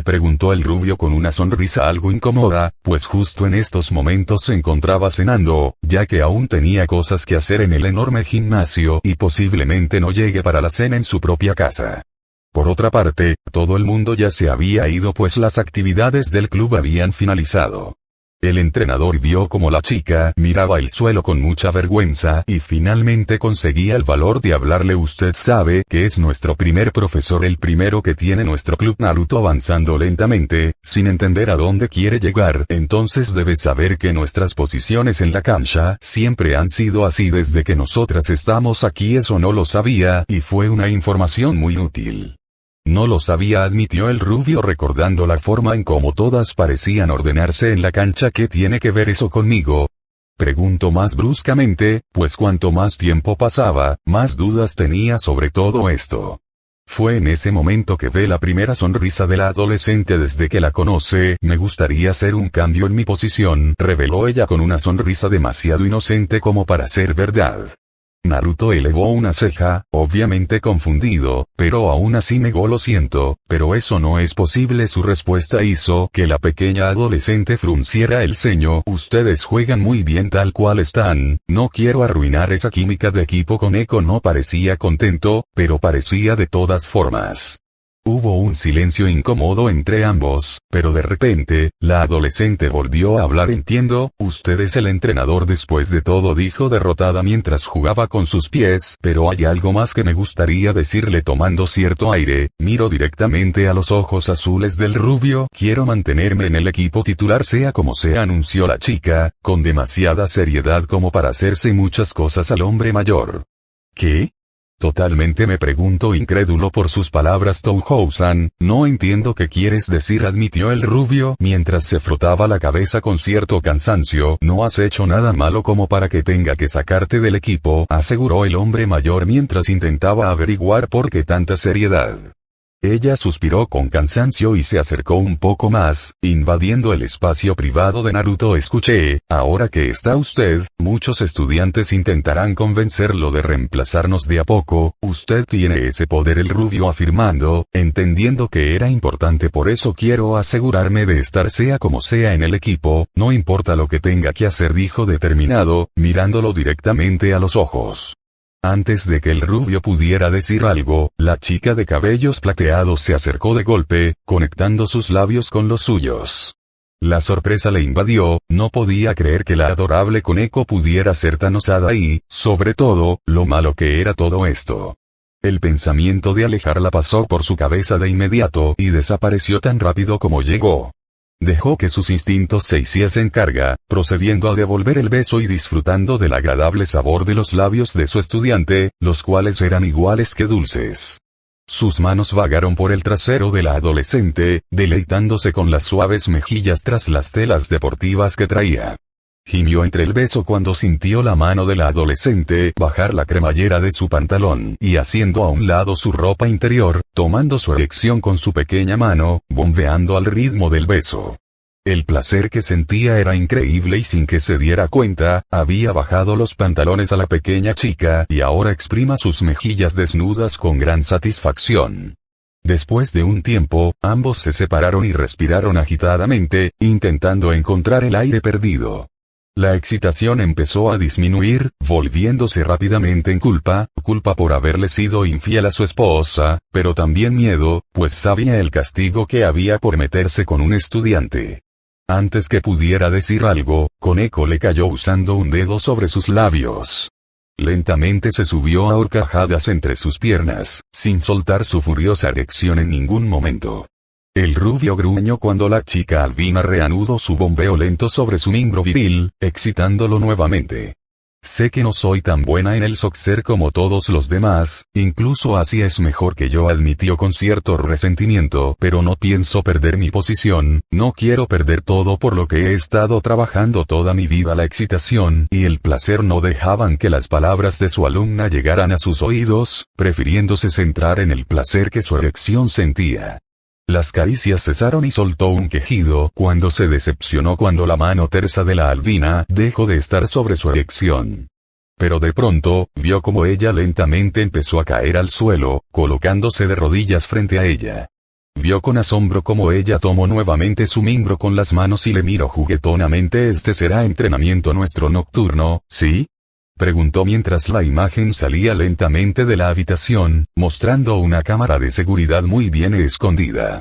Preguntó el rubio con una sonrisa algo incómoda, pues justo en estos momentos se encontraba cenando, ya que aún tenía cosas que hacer en el enorme gimnasio y posiblemente no llegue para la cena en su propia casa. Por otra parte, todo el mundo ya se había ido pues las actividades del club habían finalizado. El entrenador vio como la chica miraba el suelo con mucha vergüenza y finalmente conseguía el valor de hablarle. Usted sabe que es nuestro primer profesor, el primero que tiene nuestro club. Naruto avanzando lentamente, sin entender a dónde quiere llegar. Entonces debe saber que nuestras posiciones en la cancha siempre han sido así desde que nosotras estamos aquí. Eso no lo sabía y fue una información muy útil. No lo sabía, admitió el rubio recordando la forma en cómo todas parecían ordenarse en la cancha. ¿Qué tiene que ver eso conmigo? Preguntó más bruscamente, pues cuanto más tiempo pasaba, más dudas tenía sobre todo esto. Fue en ese momento que ve la primera sonrisa de la adolescente desde que la conoce. Me gustaría hacer un cambio en mi posición, reveló ella con una sonrisa demasiado inocente como para ser verdad. Naruto elevó una ceja, obviamente confundido, pero aún así negó. Lo siento, pero eso no es posible. Su respuesta hizo que la pequeña adolescente frunciera el ceño. Ustedes juegan muy bien tal cual están, no quiero arruinar esa química de equipo. Koneko no parecía contento, pero parecía de todas formas. Hubo un silencio incómodo entre ambos, pero de repente, la adolescente volvió a hablar. Entiendo, usted es el entrenador después de todo, dijo derrotada mientras jugaba con sus pies, pero hay algo más que me gustaría decirle. Tomando cierto aire, miró directamente a los ojos azules del rubio. Quiero mantenerme en el equipo titular sea como sea, anunció la chica, con demasiada seriedad como para hacerse muchas cosas al hombre mayor. ¿Qué? Totalmente, me preguntó incrédulo por sus palabras. Touhou-san, no entiendo qué quieres decir, admitió el rubio mientras se frotaba la cabeza con cierto cansancio. No has hecho nada malo como para que tenga que sacarte del equipo, aseguró el hombre mayor mientras intentaba averiguar por qué tanta seriedad. Ella suspiró con cansancio y se acercó un poco más, invadiendo el espacio privado de Naruto. Escuché, ahora que está usted, muchos estudiantes intentarán convencerlo de reemplazarnos de a poco. Usted tiene ese poder, el rubio afirmando, entendiendo que era importante. Por eso quiero asegurarme de estar sea como sea en el equipo, no importa lo que tenga que hacer, dijo determinado, mirándolo directamente a los ojos. Antes de que el rubio pudiera decir algo, la chica de cabellos plateados se acercó de golpe, conectando sus labios con los suyos. La sorpresa le invadió, no podía creer que la adorable Koneko pudiera ser tan osada y, sobre todo, lo malo que era todo esto. El pensamiento de alejarla pasó por su cabeza de inmediato y desapareció tan rápido como llegó. Dejó que sus instintos se hiciesen carga, procediendo a devolver el beso y disfrutando del agradable sabor de los labios de su estudiante, los cuales eran iguales que dulces. Sus manos vagaron por el trasero de la adolescente, deleitándose con las suaves mejillas tras las telas deportivas que traía. Gimió entre el beso cuando sintió la mano de la adolescente bajar la cremallera de su pantalón y haciendo a un lado su ropa interior, tomando su erección con su pequeña mano, bombeando al ritmo del beso. El placer que sentía era increíble y sin que se diera cuenta, había bajado los pantalones a la pequeña chica y ahora exprima sus mejillas desnudas con gran satisfacción. Después de un tiempo, ambos se separaron y respiraron agitadamente, intentando encontrar el aire perdido. La excitación empezó a disminuir, volviéndose rápidamente en culpa por haberle sido infiel a su esposa, pero también miedo, pues sabía el castigo que había por meterse con un estudiante. Antes que pudiera decir algo, Koneko le cayó usando un dedo sobre sus labios. Lentamente se subió a horcajadas entre sus piernas, sin soltar su furiosa erección en ningún momento. El rubio gruñó cuando la chica albina reanudó su bombeo lento sobre su miembro viril, excitándolo nuevamente. Sé que no soy tan buena en el soccer como todos los demás, incluso así es mejor que yo, admitió con cierto resentimiento, pero no pienso perder mi posición, no quiero perder todo por lo que he estado trabajando toda mi vida. La excitación y el placer no dejaban que las palabras de su alumna llegaran a sus oídos, prefiriéndose centrar en el placer que su erección sentía. Las caricias cesaron y soltó un quejido cuando se decepcionó cuando la mano tersa de la albina dejó de estar sobre su erección. Pero de pronto, vio como ella lentamente empezó a caer al suelo, colocándose de rodillas frente a ella. Vio con asombro cómo ella tomó nuevamente su miembro con las manos y le miró juguetonamente. ¿Este será entrenamiento nuestro nocturno, sí? Preguntó mientras la imagen salía lentamente de la habitación, mostrando una cámara de seguridad muy bien escondida.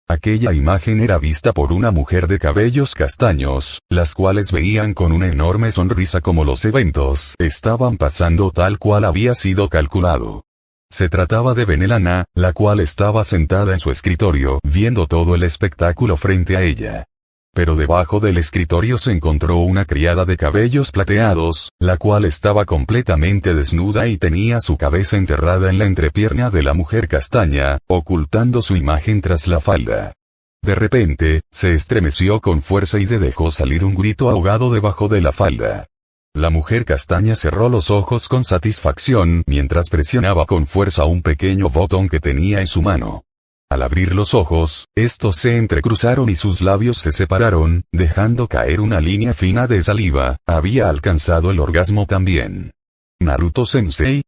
Aquella imagen era vista por una mujer de cabellos castaños, las cuales veían con una enorme sonrisa como los eventos estaban pasando tal cual había sido calculado. Se trataba de Benelana, la cual estaba sentada en su escritorio viendo todo el espectáculo frente a ella. Pero debajo del escritorio se encontró una criada de cabellos plateados, la cual estaba completamente desnuda y tenía su cabeza enterrada en la entrepierna de la mujer castaña, ocultando su imagen tras la falda. De repente, se estremeció con fuerza y dejó salir un grito ahogado debajo de la falda. La mujer castaña cerró los ojos con satisfacción mientras presionaba con fuerza un pequeño botón que tenía en su mano. Al abrir los ojos, estos se entrecruzaron y sus labios se separaron, dejando caer una línea fina de saliva. Había alcanzado el orgasmo también. Naruto Sensei.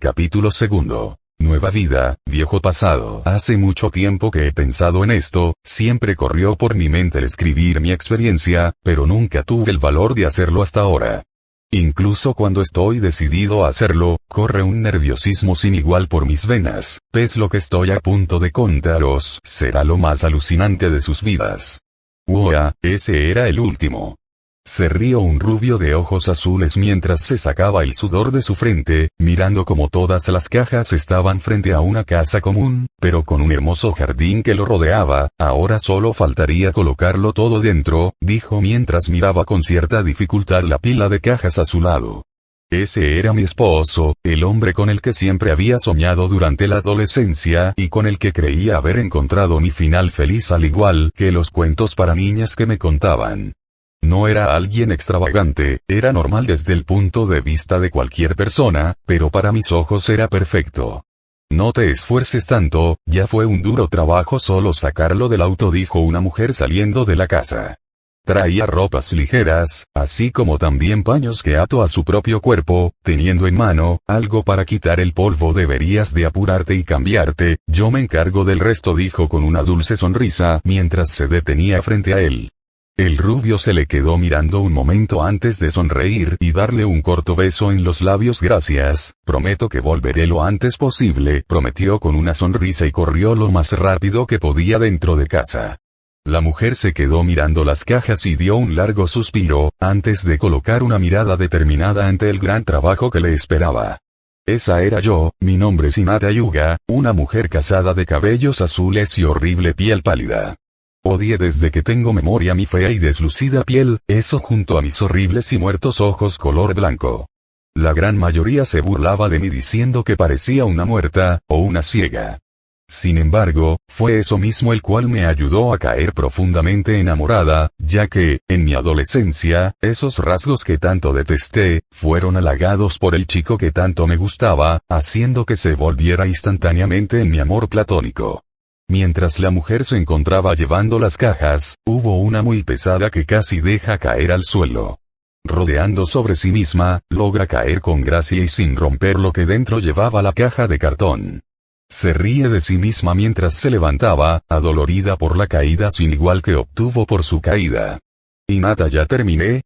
Capítulo 2. Nueva vida, viejo pasado. Hace mucho tiempo que he pensado en esto, siempre corrió por mi mente el escribir mi experiencia, pero nunca tuve el valor de hacerlo hasta ahora. Incluso cuando estoy decidido a hacerlo, corre un nerviosismo sin igual por mis venas, pues lo que estoy a punto de contaros será lo más alucinante de sus vidas. ¡Uah! Ese era el último. Se rió un rubio de ojos azules mientras se sacaba el sudor de su frente, mirando como todas las cajas estaban frente a una casa común, pero con un hermoso jardín que lo rodeaba. Ahora solo faltaría colocarlo todo dentro, dijo mientras miraba con cierta dificultad la pila de cajas a su lado. Ese era mi esposo, el hombre con el que siempre había soñado durante la adolescencia y con el que creía haber encontrado mi final feliz al igual que los cuentos para niñas que me contaban. No era alguien extravagante, era normal desde el punto de vista de cualquier persona, pero para mis ojos era perfecto. No te esfuerces tanto, ya fue un duro trabajo solo sacarlo del auto, dijo una mujer saliendo de la casa. Traía ropas ligeras, así como también paños que ató a su propio cuerpo, teniendo en mano algo para quitar el polvo. Deberías de apurarte y cambiarte, yo me encargo del resto, dijo con una dulce sonrisa mientras se detenía frente a él. El rubio se le quedó mirando un momento antes de sonreír y darle un corto beso en los labios. Gracias, prometo que volveré lo antes posible, prometió con una sonrisa y corrió lo más rápido que podía dentro de casa. La mujer se quedó mirando las cajas y dio un largo suspiro, antes de colocar una mirada determinada ante el gran trabajo que le esperaba. Esa era yo, mi nombre es Hinata Hyuga, una mujer casada de cabellos azules y horrible piel pálida. Odié desde que tengo memoria mi fea y deslucida piel, eso junto a mis horribles y muertos ojos color blanco. La gran mayoría se burlaba de mí diciendo que parecía una muerta, o una ciega. Sin embargo, fue eso mismo el cual me ayudó a caer profundamente enamorada, ya que, en mi adolescencia, esos rasgos que tanto detesté, fueron halagados por el chico que tanto me gustaba, haciendo que se volviera instantáneamente en mi amor platónico. Mientras la mujer se encontraba llevando las cajas, hubo una muy pesada que casi deja caer al suelo. Rodeando sobre sí misma, logra caer con gracia y sin romper lo que dentro llevaba la caja de cartón. Se ríe de sí misma mientras se levantaba, adolorida por la caída sin igual que obtuvo por su caída. Hinata, ya terminé,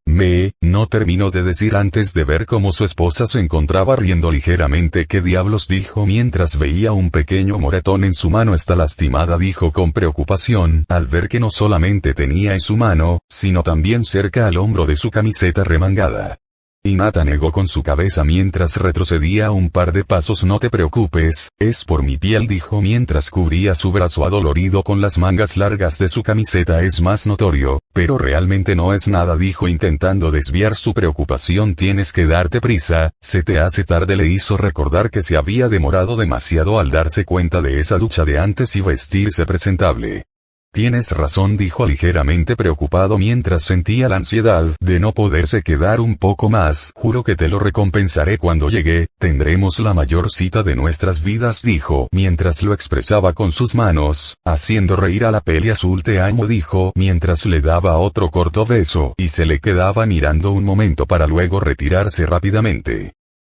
no terminó de decir antes de ver cómo su esposa se encontraba riendo ligeramente. ¿Qué diablos?, dijo mientras veía un pequeño moretón en su mano. Está lastimada, dijo con preocupación, al ver que no solamente tenía en su mano, sino también cerca al hombro de su camiseta remangada. Hinata negó con su cabeza mientras retrocedía un par de pasos. No te preocupes, es por mi piel, dijo mientras cubría su brazo adolorido con las mangas largas de su camiseta. Es más notorio, pero realmente no es nada, dijo intentando desviar su preocupación. Tienes que darte prisa, se te hace tarde. Le hizo recordar que se había demorado demasiado al darse cuenta de esa ducha de antes y vestirse presentable. Tienes razón, dijo ligeramente preocupado mientras sentía la ansiedad de no poderse quedar un poco más. Juro que te lo recompensaré cuando llegue, tendremos la mayor cita de nuestras vidas, dijo mientras lo expresaba con sus manos, haciendo reír a la peli azul. Te amo, dijo mientras le daba otro corto beso y se le quedaba mirando un momento para luego retirarse rápidamente.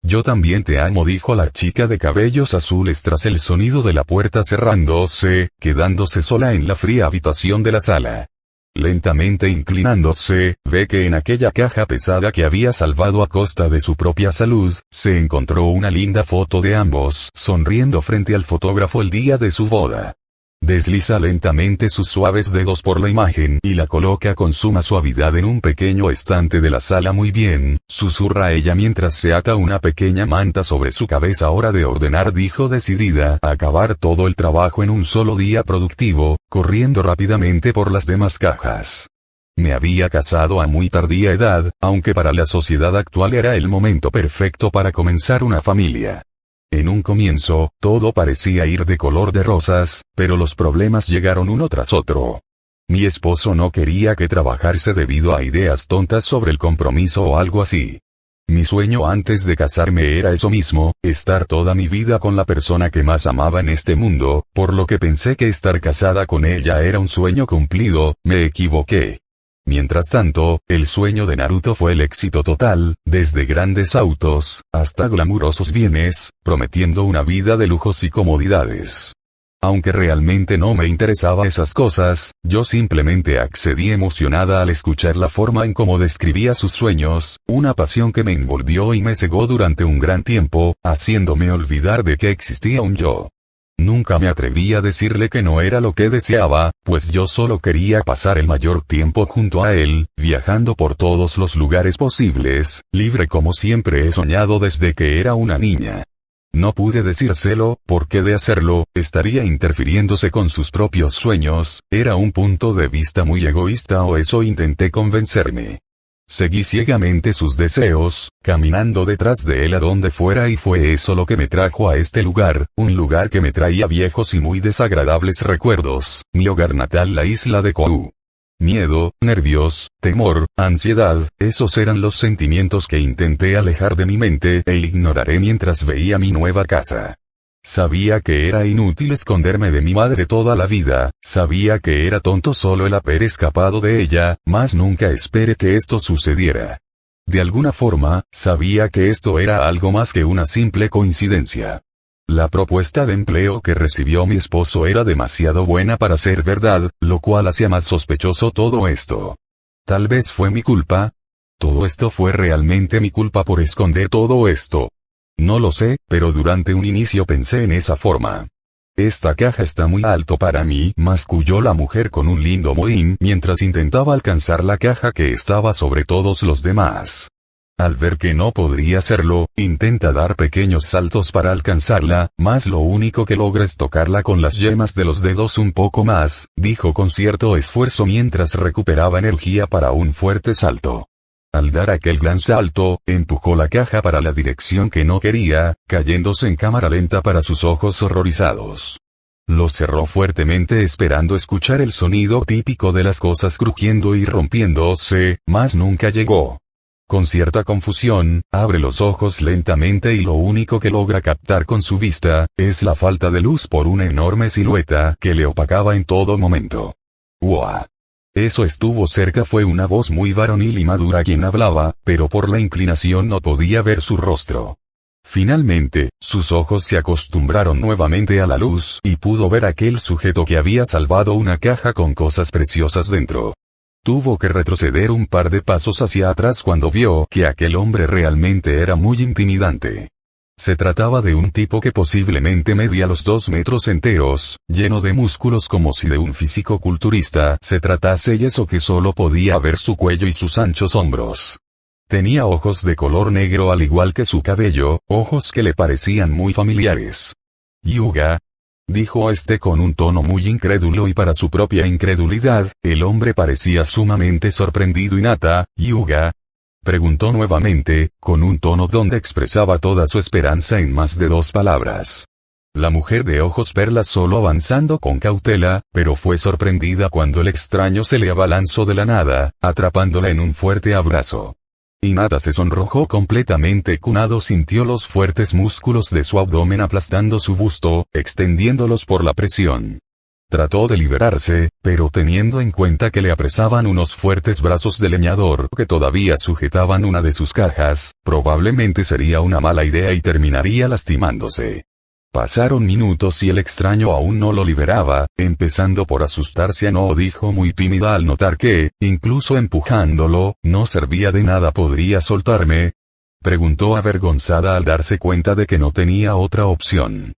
Yo también te amo, dijo la chica de cabellos azules tras el sonido de la puerta cerrándose, quedándose sola en la fría habitación de la sala. Lentamente inclinándose, ve que en aquella caja pesada que había salvado a costa de su propia salud, se encontró una linda foto de ambos sonriendo frente al fotógrafo el día de su boda. Desliza lentamente sus suaves dedos por la imagen y la coloca con suma suavidad en un pequeño estante de la sala. Muy bien, susurra ella mientras se ata una pequeña manta sobre su cabeza. Hora de ordenar, dijo decidida a acabar todo el trabajo en un solo día productivo, corriendo rápidamente por las demás cajas. Me había casado a muy tardía edad, aunque para la sociedad actual era el momento perfecto para comenzar una familia. En un comienzo, todo parecía ir de color de rosas, pero los problemas llegaron uno tras otro. Mi esposo no quería que trabajase debido a ideas tontas sobre el compromiso o algo así. Mi sueño antes de casarme era eso mismo, estar toda mi vida con la persona que más amaba en este mundo, por lo que pensé que estar casada con ella era un sueño cumplido. Me equivoqué. Mientras tanto, el sueño de Naruto fue el éxito total, desde grandes autos, hasta glamurosos bienes, prometiendo una vida de lujos y comodidades. Aunque realmente no me interesaba esas cosas, yo simplemente accedí emocionada al escuchar la forma en cómo describía sus sueños, una pasión que me envolvió y me cegó durante un gran tiempo, haciéndome olvidar de que existía un yo. Nunca me atreví a decirle que no era lo que deseaba, pues yo solo quería pasar el mayor tiempo junto a él, viajando por todos los lugares posibles, libre como siempre he soñado desde que era una niña. No pude decírselo, porque de hacerlo, estaría interfiriéndose con sus propios sueños, era un punto de vista muy egoísta o eso intenté convencerme. Seguí ciegamente sus deseos, caminando detrás de él a donde fuera y fue eso lo que me trajo a este lugar, un lugar que me traía viejos y muy desagradables recuerdos, mi hogar natal, la isla de Kou. Miedo, nervios, temor, ansiedad, esos eran los sentimientos que intenté alejar de mi mente e ignoraré mientras veía mi nueva casa. Sabía que era inútil esconderme de mi madre toda la vida, sabía que era tonto solo el haber escapado de ella, mas nunca esperé que esto sucediera. De alguna forma, sabía que esto era algo más que una simple coincidencia. La propuesta de empleo que recibió mi esposo era demasiado buena para ser verdad, lo cual hacía más sospechoso todo esto. Tal vez fue mi culpa. Todo esto fue realmente mi culpa por esconder todo esto. No lo sé, pero durante un inicio pensé en esa forma. Esta caja está muy alto para mí, masculló la mujer con un lindo mohín mientras intentaba alcanzar la caja que estaba sobre todos los demás. Al ver que no podría hacerlo, intenta dar pequeños saltos para alcanzarla, mas lo único que logra es tocarla con las yemas de los dedos un poco más, dijo con cierto esfuerzo mientras recuperaba energía para un fuerte salto. Al dar aquel gran salto, empujó la caja para la dirección que no quería, cayéndose en cámara lenta para sus ojos horrorizados. Lo cerró fuertemente esperando escuchar el sonido típico de las cosas crujiendo y rompiéndose, mas nunca llegó. Con cierta confusión, abre los ojos lentamente y lo único que logra captar con su vista, es la falta de luz por una enorme silueta que le opacaba en todo momento. ¡Uah! Eso estuvo cerca, fue una voz muy varonil y madura quien hablaba, pero por la inclinación no podía ver su rostro. Finalmente, sus ojos se acostumbraron nuevamente a la luz y pudo ver aquel sujeto que había salvado una caja con cosas preciosas dentro. Tuvo que retroceder un par de pasos hacia atrás cuando vio que aquel hombre realmente era muy intimidante. Se trataba de un tipo que posiblemente medía los 2 metros enteros, lleno de músculos como si de un físico culturista se tratase y eso que solo podía ver su cuello y sus anchos hombros. Tenía ojos de color negro al igual que su cabello, ojos que le parecían muy familiares. «Yuga», dijo este con un tono muy incrédulo y para su propia incredulidad, el hombre parecía sumamente sorprendido. «Hinata, Yuga», preguntó nuevamente, con un tono donde expresaba toda su esperanza en más de 2 palabras. La mujer de ojos perlas solo avanzando con cautela, pero fue sorprendida cuando el extraño se le abalanzó de la nada, atrapándola en un fuerte abrazo. Hinata se sonrojó completamente. Kunado sintió los fuertes músculos de su abdomen aplastando su busto, extendiéndolos por la presión. Trató de liberarse, pero teniendo en cuenta que le apresaban unos fuertes brazos de leñador que todavía sujetaban una de sus cajas, probablemente sería una mala idea y terminaría lastimándose. Pasaron minutos y el extraño aún no lo liberaba, empezando por asustarse. No, dijo muy tímida al notar que, incluso empujándolo, no servía de nada. ¿Podría soltarme?, preguntó avergonzada al darse cuenta de que no tenía otra opción.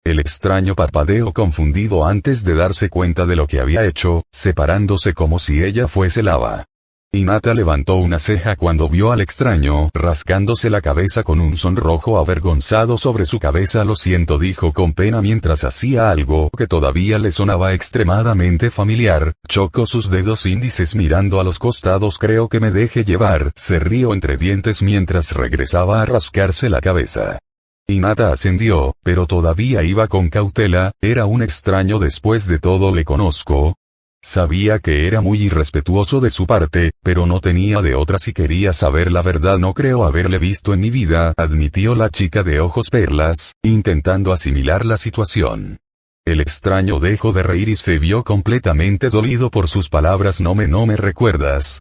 El extraño parpadeó confundido antes de darse cuenta de lo que había hecho, separándose como si ella fuese lava. Hinata levantó una ceja cuando vio al extraño rascándose la cabeza con un sonrojo avergonzado sobre su cabeza. Lo siento, dijo con pena mientras hacía algo que todavía le sonaba extremadamente familiar, chocó sus dedos índices mirando a los costados. Creo que me deje llevar, se rió entre dientes mientras regresaba a rascarse la cabeza. Hinata ascendió, pero todavía iba con cautela. Era un extraño. Después de todo le conozco. Sabía que era muy irrespetuoso de su parte, pero no tenía de otra si quería saber la verdad. No creo haberle visto en mi vida, admitió la chica de ojos perlas, intentando asimilar la situación. El extraño dejó de reír y se vio completamente dolido por sus palabras. ¿No me recuerdas?,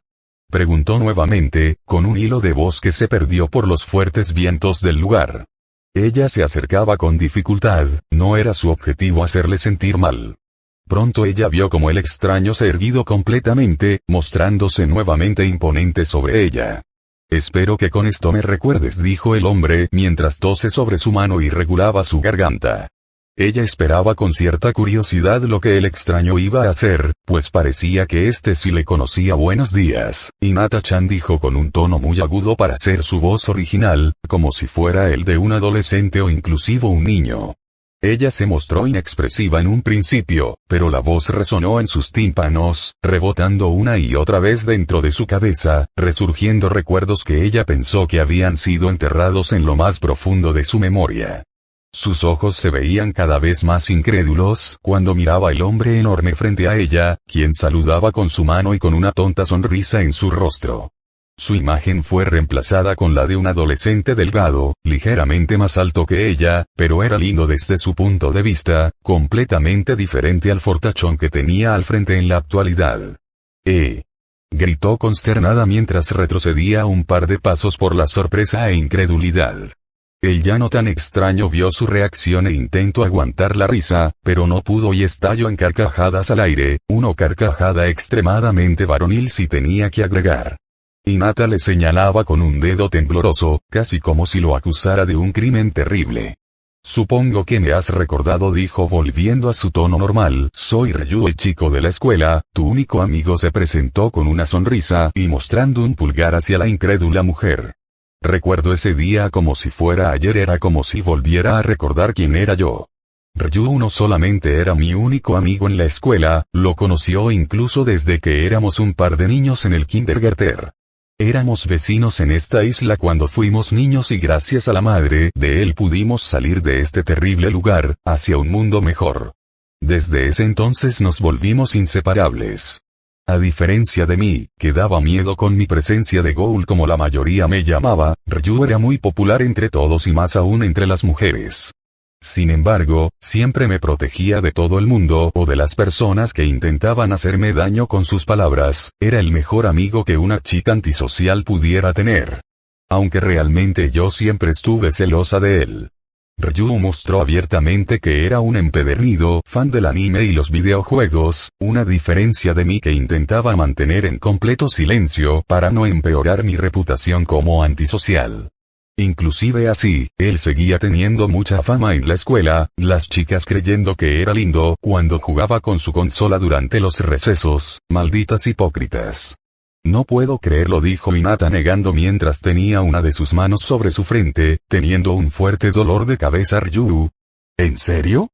preguntó nuevamente, con un hilo de voz que se perdió por los fuertes vientos del lugar. Ella se acercaba con dificultad, no era su objetivo hacerle sentir mal. Pronto ella vio como el extraño se erguió completamente, mostrándose nuevamente imponente sobre ella. Espero que con esto me recuerdes, dijo el hombre mientras tose sobre su mano y regulaba su garganta. Ella esperaba con cierta curiosidad lo que el extraño iba a hacer, pues parecía que este sí le conocía. Buenos días, Hinata-chan, dijo con un tono muy agudo para hacer su voz original, como si fuera el de un adolescente o inclusive un niño. Ella se mostró inexpresiva en un principio, pero la voz resonó en sus tímpanos, rebotando una y otra vez dentro de su cabeza, resurgiendo recuerdos que ella pensó que habían sido enterrados en lo más profundo de su memoria. Sus ojos se veían cada vez más incrédulos cuando miraba el hombre enorme frente a ella, quien saludaba con su mano y con una tonta sonrisa en su rostro. Su imagen fue reemplazada con la de un adolescente delgado, ligeramente más alto que ella, pero era lindo desde su punto de vista, completamente diferente al fortachón que tenía al frente en la actualidad. Gritó consternada mientras retrocedía un par de pasos por la sorpresa e incredulidad. El ya no tan extraño vio su reacción e intentó aguantar la risa, pero no pudo y estalló en carcajadas al aire, una carcajada extremadamente varonil si tenía que agregar. Hinata le señalaba con un dedo tembloroso, casi como si lo acusara de un crimen terrible. Supongo que me has recordado, dijo volviendo a su tono normal. Soy Ryu, el chico de la escuela, tu único amigo. Se presentó con una sonrisa y mostrando un pulgar hacia la incrédula mujer. Recuerdo ese día como si fuera ayer, era como si volviera a recordar quién era yo. Ryu no solamente era mi único amigo en la escuela, lo conoció incluso desde que éramos un par de niños en el kindergarten. Éramos vecinos en esta isla cuando fuimos niños y gracias a la madre de él pudimos salir de este terrible lugar, hacia un mundo mejor. Desde ese entonces nos volvimos inseparables. A diferencia de mí, que daba miedo con mi presencia de ghoul como la mayoría me llamaba, Ryu era muy popular entre todos y más aún entre las mujeres. Sin embargo, siempre me protegía de todo el mundo o de las personas que intentaban hacerme daño con sus palabras. Era el mejor amigo que una chica antisocial pudiera tener. Aunque realmente yo siempre estuve celosa de él. Ryu mostró abiertamente que era un empedernido fan del anime y los videojuegos, una diferencia de mí que intentaba mantener en completo silencio para no empeorar mi reputación como antisocial. Inclusive así, él seguía teniendo mucha fama en la escuela, las chicas creyendo que era lindo cuando jugaba con su consola durante los recesos. Malditas hipócritas. No puedo creerlo, dijo Hinata negando mientras tenía una de sus manos sobre su frente, teniendo un fuerte dolor de cabeza. Ryu. ¿En serio?,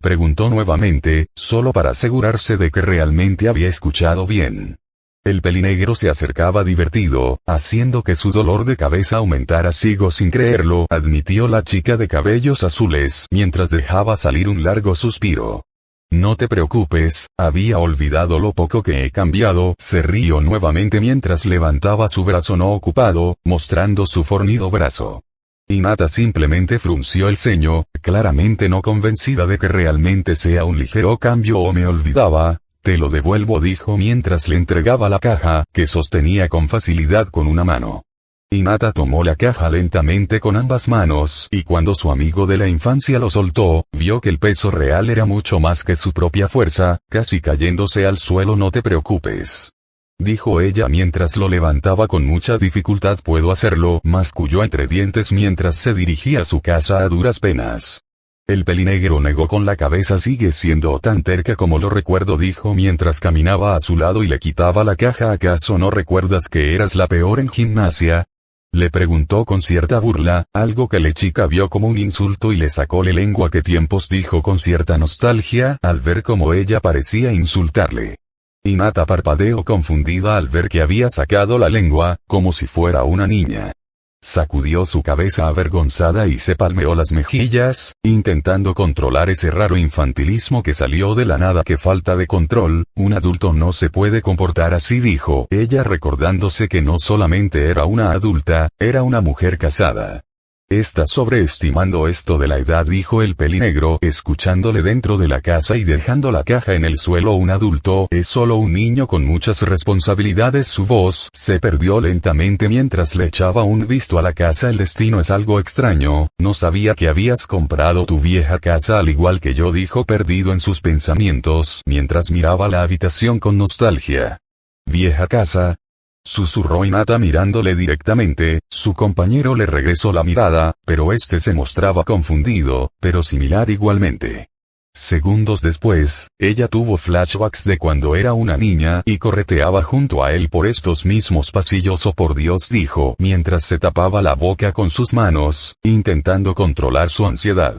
preguntó nuevamente, solo para asegurarse de que realmente había escuchado bien. El pelinegro se acercaba divertido, haciendo que su dolor de cabeza aumentara. Sigo sin creerlo, admitió la chica de cabellos azules mientras dejaba salir un largo suspiro. No te preocupes, había olvidado lo poco que he cambiado, se rió nuevamente mientras levantaba su brazo no ocupado, mostrando su fornido brazo. Hinata simplemente frunció el ceño, claramente no convencida de que realmente sea un ligero cambio o me olvidaba. Te lo devuelvo, dijo mientras le entregaba la caja, que sostenía con facilidad con una mano. Hinata tomó la caja lentamente con ambas manos, y cuando su amigo de la infancia lo soltó, vio que el peso real era mucho más que su propia fuerza, casi cayéndose al suelo. No te preocupes, dijo ella mientras lo levantaba con mucha dificultad. Puedo hacerlo, masculló entre dientes mientras se dirigía a su casa a duras penas. El pelinegro negó con la cabeza. Sigue siendo tan terca como lo recuerdo, dijo mientras caminaba a su lado y le quitaba la caja. ¿Acaso no recuerdas que eras la peor en gimnasia? Le preguntó con cierta burla, algo que la chica vio como un insulto y le sacó la lengua. ¿Qué tiempos?, dijo con cierta nostalgia, al ver cómo ella parecía insultarle. Hinata parpadeó confundida al ver que había sacado la lengua, como si fuera una niña. Sacudió su cabeza avergonzada y se palmeó las mejillas, intentando controlar ese raro infantilismo que salió de la nada. ¡Qué falta de control! Un adulto no se puede comportar así, dijo ella recordándose que no solamente era una adulta, era una mujer casada. Estás sobreestimando esto de la edad, dijo el pelinegro, escuchándole dentro de la casa y dejando la caja en el suelo. Un adulto es solo un niño con muchas responsabilidades. Su voz se perdió lentamente mientras le echaba un visto a la casa. El destino es algo extraño, no sabía que habías comprado tu vieja casa al igual que yo, dijo perdido en sus pensamientos mientras miraba la habitación con nostalgia. ¿Vieja casa?, susurró Hinata mirándole directamente. Su compañero le regresó la mirada, pero este se mostraba confundido, pero similar igualmente. Segundos después, ella tuvo flashbacks de cuando era una niña y correteaba junto a él por estos mismos pasillos. Oh por Dios, dijo mientras se tapaba la boca con sus manos, intentando controlar su ansiedad.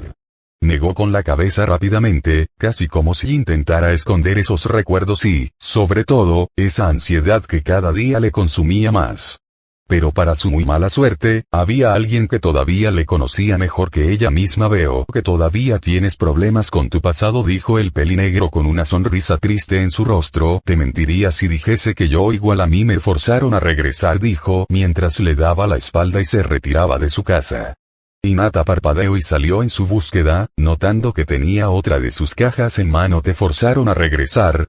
Negó con la cabeza rápidamente, casi como si intentara esconder esos recuerdos y, sobre todo, esa ansiedad que cada día le consumía más. Pero para su muy mala suerte, había alguien que todavía le conocía mejor que ella misma. Veo que todavía tienes problemas con tu pasado, dijo el pelinegro con una sonrisa triste en su rostro. Te mentiría si dijese que yo igual a mí me forzaron a regresar, dijo mientras le daba la espalda y se retiraba de su casa. Hinata parpadeó y salió en su búsqueda, notando que tenía otra de sus cajas en mano. ¿Te forzaron a regresar?,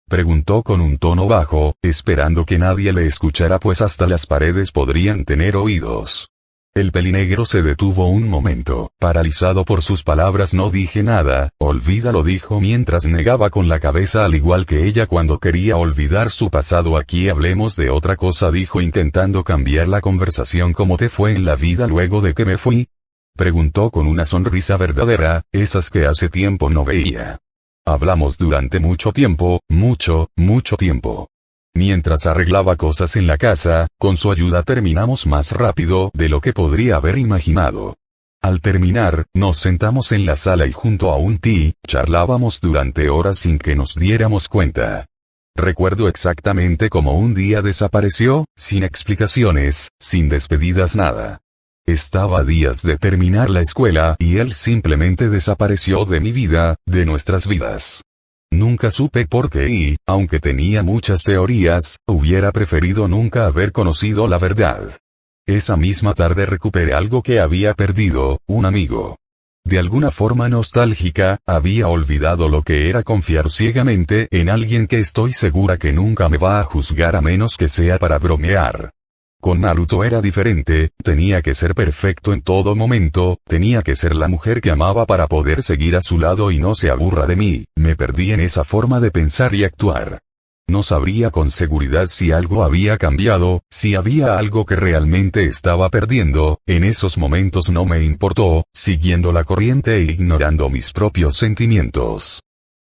preguntó con un tono bajo, esperando que nadie le escuchara pues hasta las paredes podrían tener oídos. El pelinegro se detuvo un momento, paralizado por sus palabras. No dije nada, olvídalo, dijo mientras negaba con la cabeza al igual que ella cuando quería olvidar su pasado. Aquí hablemos de otra cosa, dijo intentando cambiar la conversación. ¿Cómo te fue en la vida luego de que me fui?, preguntó con una sonrisa verdadera, esas que hace tiempo no veía. Hablamos durante mucho tiempo, mucho tiempo. Mientras arreglaba cosas en la casa, con su ayuda terminamos más rápido de lo que podría haber imaginado. Al terminar, nos sentamos en la sala y junto a un té, charlábamos durante horas sin que nos diéramos cuenta. Recuerdo exactamente cómo un día desapareció, sin explicaciones, sin despedidas, nada. Estaba a días de terminar la escuela y él simplemente desapareció de mi vida, de nuestras vidas. Nunca supe por qué y, aunque tenía muchas teorías, hubiera preferido nunca haber conocido la verdad. Esa misma tarde recuperé algo que había perdido, un amigo. De alguna forma nostálgica, había olvidado lo que era confiar ciegamente en alguien que estoy segura que nunca me va a juzgar a menos que sea para bromear. Con Naruto era diferente, tenía que ser perfecto en todo momento, tenía que ser la mujer que amaba para poder seguir a su lado y no se aburra de mí. Me perdí en esa forma de pensar y actuar. No sabría con seguridad si algo había cambiado, si había algo que realmente estaba perdiendo. En esos momentos no me importó, siguiendo la corriente e ignorando mis propios sentimientos.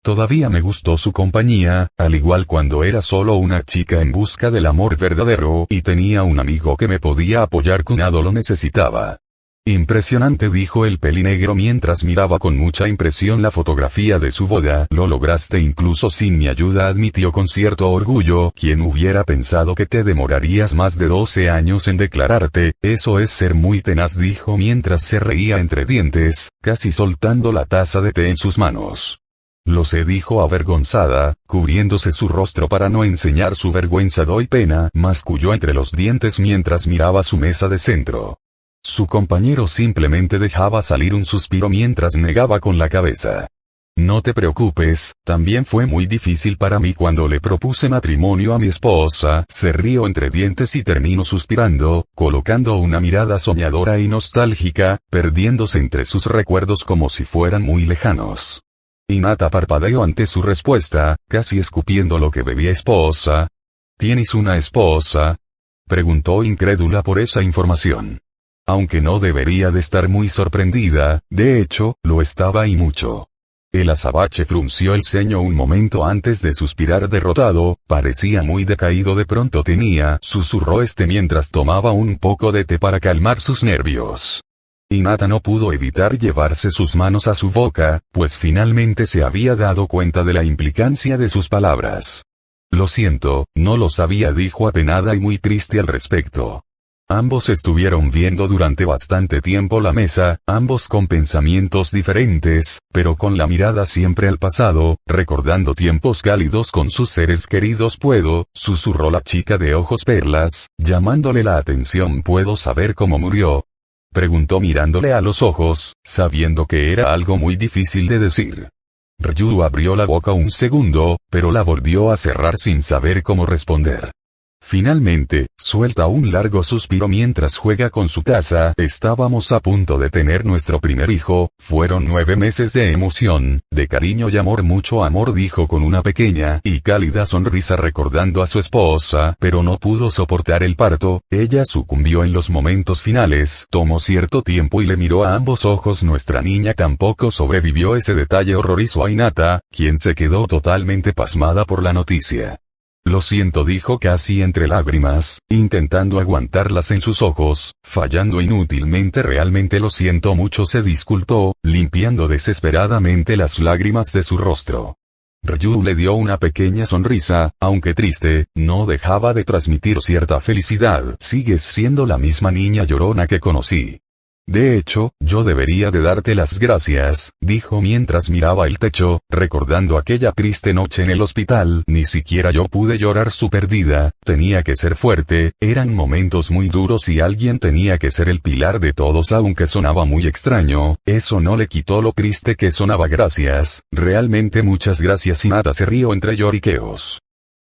Todavía me gustó su compañía, al igual cuando era solo una chica en busca del amor verdadero y tenía un amigo que me podía apoyar cuando lo necesitaba. Impresionante, dijo el pelinegro mientras miraba con mucha impresión la fotografía de su boda. Lo lograste incluso sin mi ayuda, admitió con cierto orgullo. ¿Quién hubiera pensado que te demorarías más de 12 años en declararte? Eso es ser muy tenaz, dijo mientras se reía entre dientes, casi soltando la taza de té en sus manos. Lo sé, dijo avergonzada, cubriéndose su rostro para no enseñar su vergüenza. Doy pena, masculló entre los dientes mientras miraba su mesa de centro. Su compañero simplemente dejaba salir un suspiro mientras negaba con la cabeza. No te preocupes, también fue muy difícil para mí cuando le propuse matrimonio a mi esposa. Se rió entre dientes y terminó suspirando, colocando una mirada soñadora y nostálgica, perdiéndose entre sus recuerdos como si fueran muy lejanos. Hinata parpadeó ante su respuesta, casi escupiendo lo que bebía. ¿Esposa? ¿Tienes una esposa?, preguntó incrédula por esa información. Aunque no debería de estar muy sorprendida, de hecho, lo estaba y mucho. El azabache frunció el ceño un momento antes de suspirar derrotado. Parecía muy decaído. De pronto tenía, susurró mientras tomaba un poco de té para calmar sus nervios. Hinata no pudo evitar llevarse sus manos a su boca, pues finalmente se había dado cuenta de la implicancia de sus palabras. Lo siento, no lo sabía, dijo apenada y muy triste al respecto. Ambos estuvieron viendo durante bastante tiempo la mesa, ambos con pensamientos diferentes, pero con la mirada siempre al pasado, recordando tiempos cálidos con sus seres queridos. ¿Puedo?, susurró la chica de ojos perlas, llamándole la atención. ¿Puedo saber cómo murió?, preguntó mirándole a los ojos, sabiendo que era algo muy difícil de decir. Ryu abrió la boca un segundo, pero la volvió a cerrar sin saber cómo responder. Finalmente, suelta un largo suspiro mientras juega con su taza. Estábamos a punto de tener nuestro primer hijo, fueron 9 meses de emoción, de cariño y amor, mucho amor, dijo con una pequeña y cálida sonrisa recordando a su esposa, pero no pudo soportar el parto. Ella sucumbió en los momentos finales. Tomó cierto tiempo y le miró a ambos ojos. Nuestra niña tampoco sobrevivió. Ese detalle horrorizó a Hinata, quien se quedó totalmente pasmada por la noticia. Lo siento, dijo casi entre lágrimas, intentando aguantarlas en sus ojos, fallando inútilmente. Realmente lo siento mucho, se disculpó, limpiando desesperadamente las lágrimas de su rostro. Ryu le dio una pequeña sonrisa, aunque triste, no dejaba de transmitir cierta felicidad. Sigues siendo la misma niña llorona que conocí. De hecho, yo debería de darte las gracias, dijo mientras miraba el techo, recordando aquella triste noche en el hospital. Ni siquiera yo pude llorar su pérdida, tenía que ser fuerte, eran momentos muy duros y alguien tenía que ser el pilar de todos. Aunque sonaba muy extraño, eso no le quitó lo triste que sonaba. Gracias, realmente muchas gracias. Hinata se rió entre lloriqueos.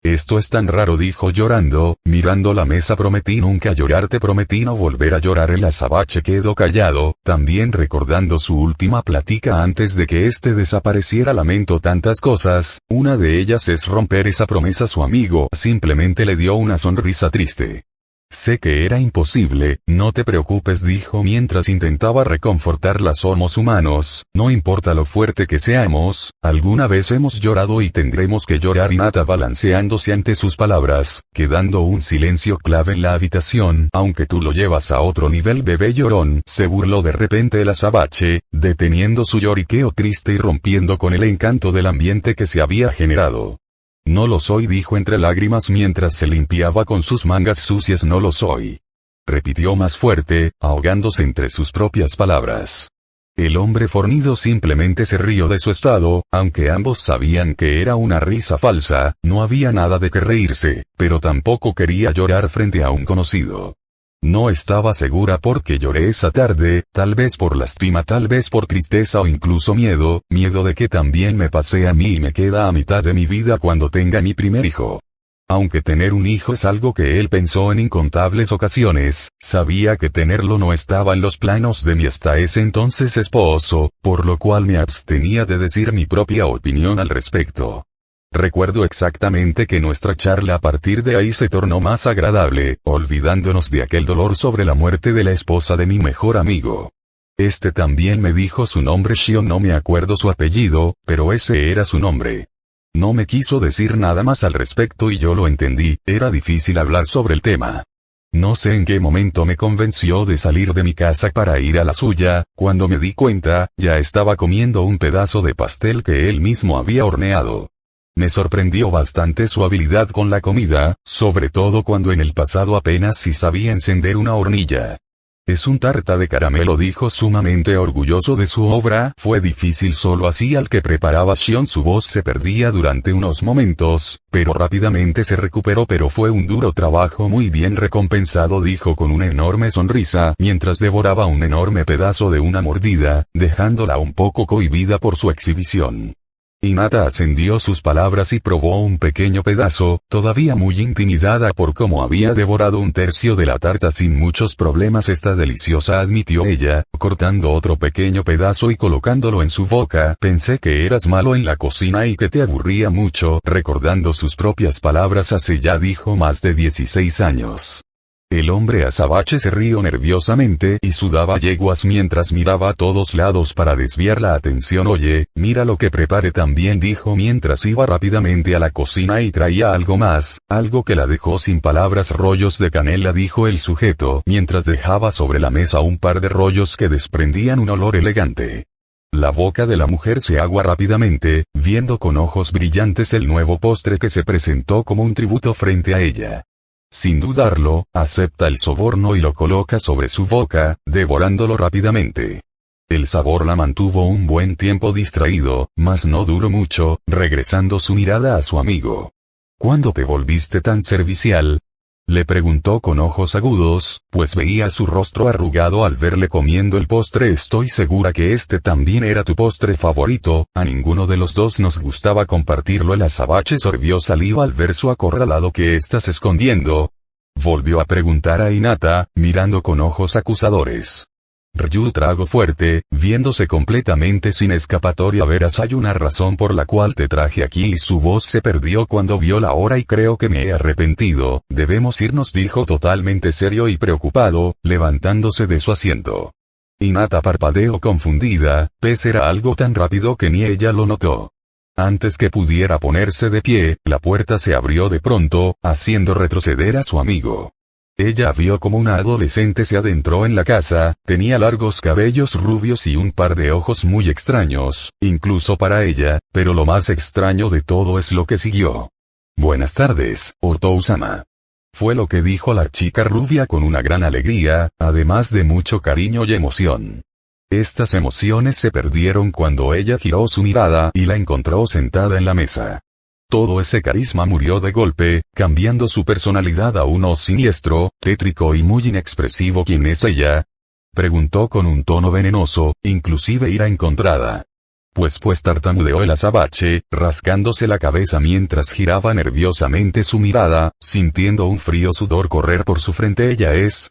Esto es tan raro, dijo llorando, mirando la mesa. Prometí nunca llorarte, prometí no volver a llorar. El azabache quedó callado, también recordando su última plática antes de que desapareciera. Lamento tantas cosas, una de ellas es romper esa promesa. Su amigo simplemente le dio una sonrisa triste. Sé que era imposible, no te preocupes, dijo mientras intentaba reconfortarla. Somos humanos, no importa lo fuerte que seamos, alguna vez hemos llorado y tendremos que llorar. Hinata balanceándose ante sus palabras, quedando un silencio clave en la habitación. Aunque tú lo llevas a otro nivel, bebé llorón, se burló de repente el azabache, deteniendo su lloriqueo triste y rompiendo con el encanto del ambiente que se había generado. No lo soy, dijo entre lágrimas mientras se limpiaba con sus mangas sucias. No lo soy. Repitió más fuerte, ahogándose entre sus propias palabras. El hombre fornido simplemente se rió de su estado, aunque ambos sabían que era una risa falsa. No había nada de qué reírse, pero tampoco quería llorar frente a un conocido. No estaba segura por qué lloré esa tarde, tal vez por lástima, tal vez por tristeza o incluso miedo de que también me pase a mí y me queda a mitad de mi vida cuando tenga mi primer hijo. Aunque tener un hijo es algo que él pensó en incontables ocasiones, sabía que tenerlo no estaba en los planos de mi hasta ese entonces esposo, por lo cual me abstenía de decir mi propia opinión al respecto. Recuerdo exactamente que nuestra charla a partir de ahí se tornó más agradable, olvidándonos de aquel dolor sobre la muerte de la esposa de mi mejor amigo. También me dijo su nombre, Shion, no me acuerdo su apellido, pero ese era su nombre. No me quiso decir nada más al respecto y yo lo entendí, era difícil hablar sobre el tema. No sé en qué momento me convenció de salir de mi casa para ir a la suya, cuando me di cuenta, ya estaba comiendo un pedazo de pastel que él mismo había horneado. Me sorprendió bastante su habilidad con la comida, sobre todo cuando en el pasado apenas si sabía encender una hornilla. Es un tarta de caramelo, dijo sumamente orgulloso de su obra. Fue difícil solo así al que preparaba Shion. Su voz se perdía durante unos momentos, pero rápidamente se recuperó. Pero fue un duro trabajo muy bien recompensado, dijo con una enorme sonrisa, mientras devoraba un enorme pedazo de una mordida, dejándola un poco cohibida por su exhibición. Hinata ascendió sus palabras y probó un pequeño pedazo, todavía muy intimidada por cómo había devorado un tercio de la tarta sin muchos problemas. Está deliciosa, admitió ella, cortando otro pequeño pedazo y colocándolo en su boca. Pensé que eras malo en la cocina y que te aburría mucho, recordando sus propias palabras hace ya dijo más de 16 años. El hombre azabache se rió nerviosamente y sudaba yeguas mientras miraba a todos lados para desviar la atención. Oye, mira lo que preparé también, dijo mientras iba rápidamente a la cocina y traía algo más, algo que la dejó sin palabras. Rollos de canela, dijo el sujeto, mientras dejaba sobre la mesa un par de rollos que desprendían un olor elegante. La boca de la mujer se agua rápidamente, viendo con ojos brillantes el nuevo postre que se presentó como un tributo frente a ella. Sin dudarlo, acepta el soborno y lo coloca sobre su boca, devorándolo rápidamente. El sabor la mantuvo un buen tiempo distraído, mas no duró mucho, regresando su mirada a su amigo. ¿Cuándo te volviste tan servicial?, le preguntó con ojos agudos, pues veía su rostro arrugado al verle comiendo el postre. Estoy segura que este también era tu postre favorito, a ninguno de los dos nos gustaba compartirlo. El azabache sorbió saliva al ver su acorralado. ¿Qué estás escondiendo?, volvió a preguntar a Hinata, mirando con ojos acusadores. Ryu tragó fuerte, viéndose completamente sin escapatoria. Verás, hay una razón por la cual te traje aquí. Y su voz se perdió cuando vio la hora. Y creo que me he arrepentido. Debemos irnos, dijo totalmente serio y preocupado, levantándose de su asiento. Hinata parpadeó confundida, pues era algo tan rápido que ni ella lo notó. Antes que pudiera ponerse de pie, la puerta se abrió de pronto, haciendo retroceder a su amigo. Ella vio como una adolescente se adentró en la casa. Tenía largos cabellos rubios y un par de ojos muy extraños, incluso para ella, pero lo más extraño de todo es lo que siguió. Buenas tardes, Otou-sama. Fue lo que dijo la chica rubia con una gran alegría, además de mucho cariño y emoción. Estas emociones se perdieron cuando ella giró su mirada y la encontró sentada en la mesa. Todo ese carisma murió de golpe, cambiando su personalidad a uno siniestro, tétrico y muy inexpresivo. ¿Quién es ella?, preguntó con un tono venenoso, inclusive ira encontrada. Pues tartamudeó el azabache, rascándose la cabeza mientras giraba nerviosamente su mirada, sintiendo un frío sudor correr por su frente.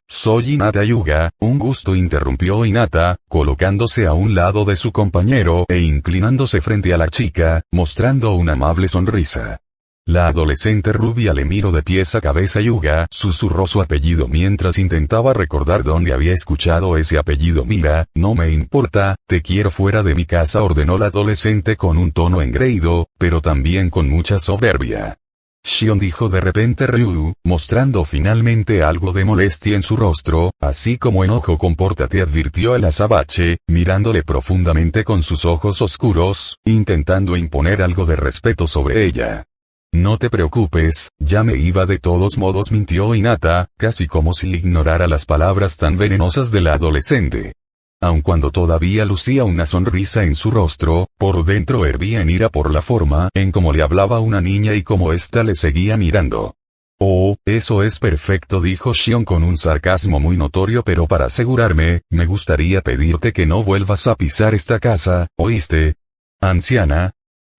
Soy Hinata Hyuga. Un gusto, interrumpió Hinata, colocándose a un lado de su compañero e inclinándose frente a la chica, mostrando una amable sonrisa. La adolescente rubia le miró de pies a cabeza. Hyuga, susurró su apellido mientras intentaba recordar dónde había escuchado ese apellido. Mira, no me importa, te quiero fuera de mi casa, ordenó la adolescente con un tono engreído, pero también con mucha soberbia. Shion, dijo de repente Ryu, mostrando finalmente algo de molestia en su rostro, así como enojo. Compórtate, advirtió el azabache, mirándole profundamente con sus ojos oscuros, intentando imponer algo de respeto sobre ella. No te preocupes, ya me iba de todos modos, mintió Hinata, casi como si ignorara las palabras tan venenosas de la adolescente. Aun cuando todavía lucía una sonrisa en su rostro, por dentro hervía en ira por la forma en cómo le hablaba a una niña y cómo ésta le seguía mirando. Oh, eso es perfecto, dijo Shion con un sarcasmo muy notorio, pero para asegurarme, me gustaría pedirte que no vuelvas a pisar esta casa, ¿oíste? Anciana.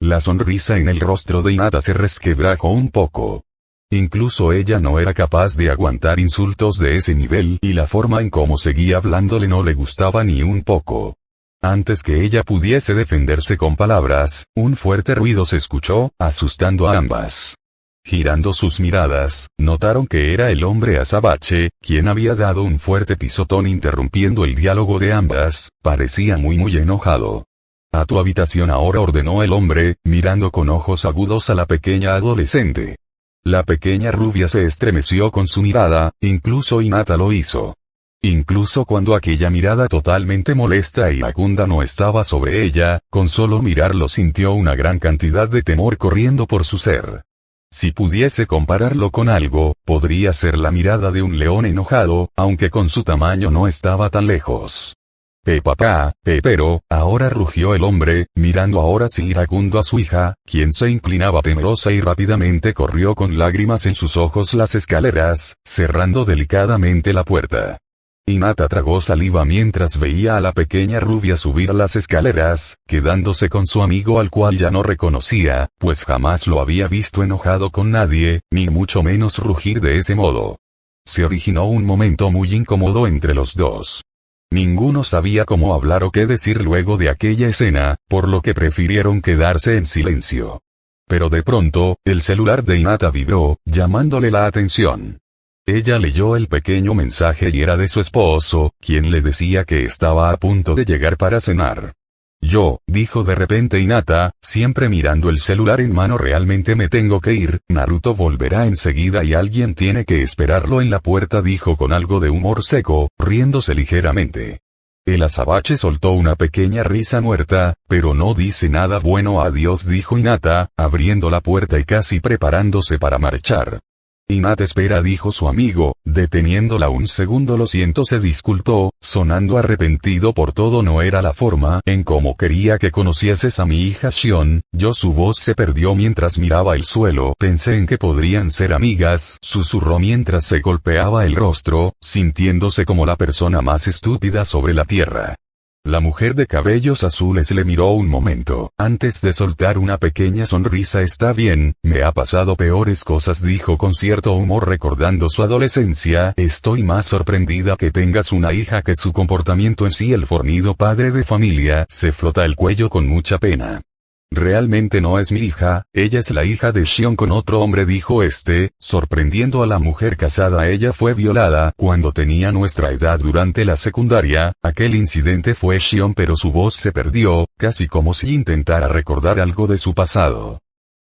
La sonrisa en el rostro de Hinata se resquebrajó un poco. Incluso ella no era capaz de aguantar insultos de ese nivel y la forma en cómo seguía hablándole no le gustaba ni un poco. Antes que ella pudiese defenderse con palabras, un fuerte ruido se escuchó, asustando a ambas. Girando sus miradas, notaron que era el hombre azabache, quien había dado un fuerte pisotón interrumpiendo el diálogo de ambas. Parecía muy enojado. A tu habitación ahora, ordenó el hombre, mirando con ojos agudos a la pequeña adolescente. La pequeña rubia se estremeció con su mirada, incluso Hinata lo hizo. Incluso cuando aquella mirada totalmente molesta e iracunda no estaba sobre ella, con solo mirarlo sintió una gran cantidad de temor corriendo por su ser. Si pudiese compararlo con algo, podría ser la mirada de un león enojado, aunque con su tamaño no estaba tan lejos. Papá, pero, ahora rugió el hombre, mirando ahora sí iracundo a su hija, quien se inclinaba temerosa y rápidamente corrió con lágrimas en sus ojos las escaleras, cerrando delicadamente la puerta. Hinata tragó saliva mientras veía a la pequeña rubia subir las escaleras, quedándose con su amigo al cual ya no reconocía, pues jamás lo había visto enojado con nadie, ni mucho menos rugir de ese modo. Se originó un momento muy incómodo entre los dos. Ninguno sabía cómo hablar o qué decir luego de aquella escena, por lo que prefirieron quedarse en silencio. Pero de pronto, el celular de Hinata vibró, llamándole la atención. Ella leyó el pequeño mensaje y era de su esposo, quien le decía que estaba a punto de llegar para cenar. Dijo de repente Hinata, siempre mirando el celular en mano. Realmente me tengo que ir, Naruto volverá enseguida y alguien tiene que esperarlo en la puerta, dijo con algo de humor seco, riéndose ligeramente. El azabache soltó una pequeña risa muerta, pero no dice nada bueno. Adiós, dijo Hinata, abriendo la puerta y casi preparándose para marchar. Hinata, espera, dijo su amigo, deteniéndola un segundo. Lo siento, se disculpó, sonando arrepentido por todo. No era la forma en cómo quería que conocieses a mi hija Shion. Su voz se perdió mientras miraba el suelo. Pensé en que podrían ser amigas, susurró mientras se golpeaba el rostro, sintiéndose como la persona más estúpida sobre la tierra. La mujer de cabellos azules le miró un momento, antes de soltar una pequeña sonrisa. Está bien, me ha pasado peores cosas, dijo con cierto humor recordando su adolescencia. Estoy más sorprendida que tengas una hija que su comportamiento en sí. El fornido padre de familia se frota el cuello con mucha pena. Realmente no es mi hija, ella es la hija de Shion con otro hombre, dijo sorprendiendo a la mujer casada. Ella fue violada cuando tenía nuestra edad durante la secundaria. Aquel incidente fue Shion, pero su voz se perdió, casi como si intentara recordar algo de su pasado.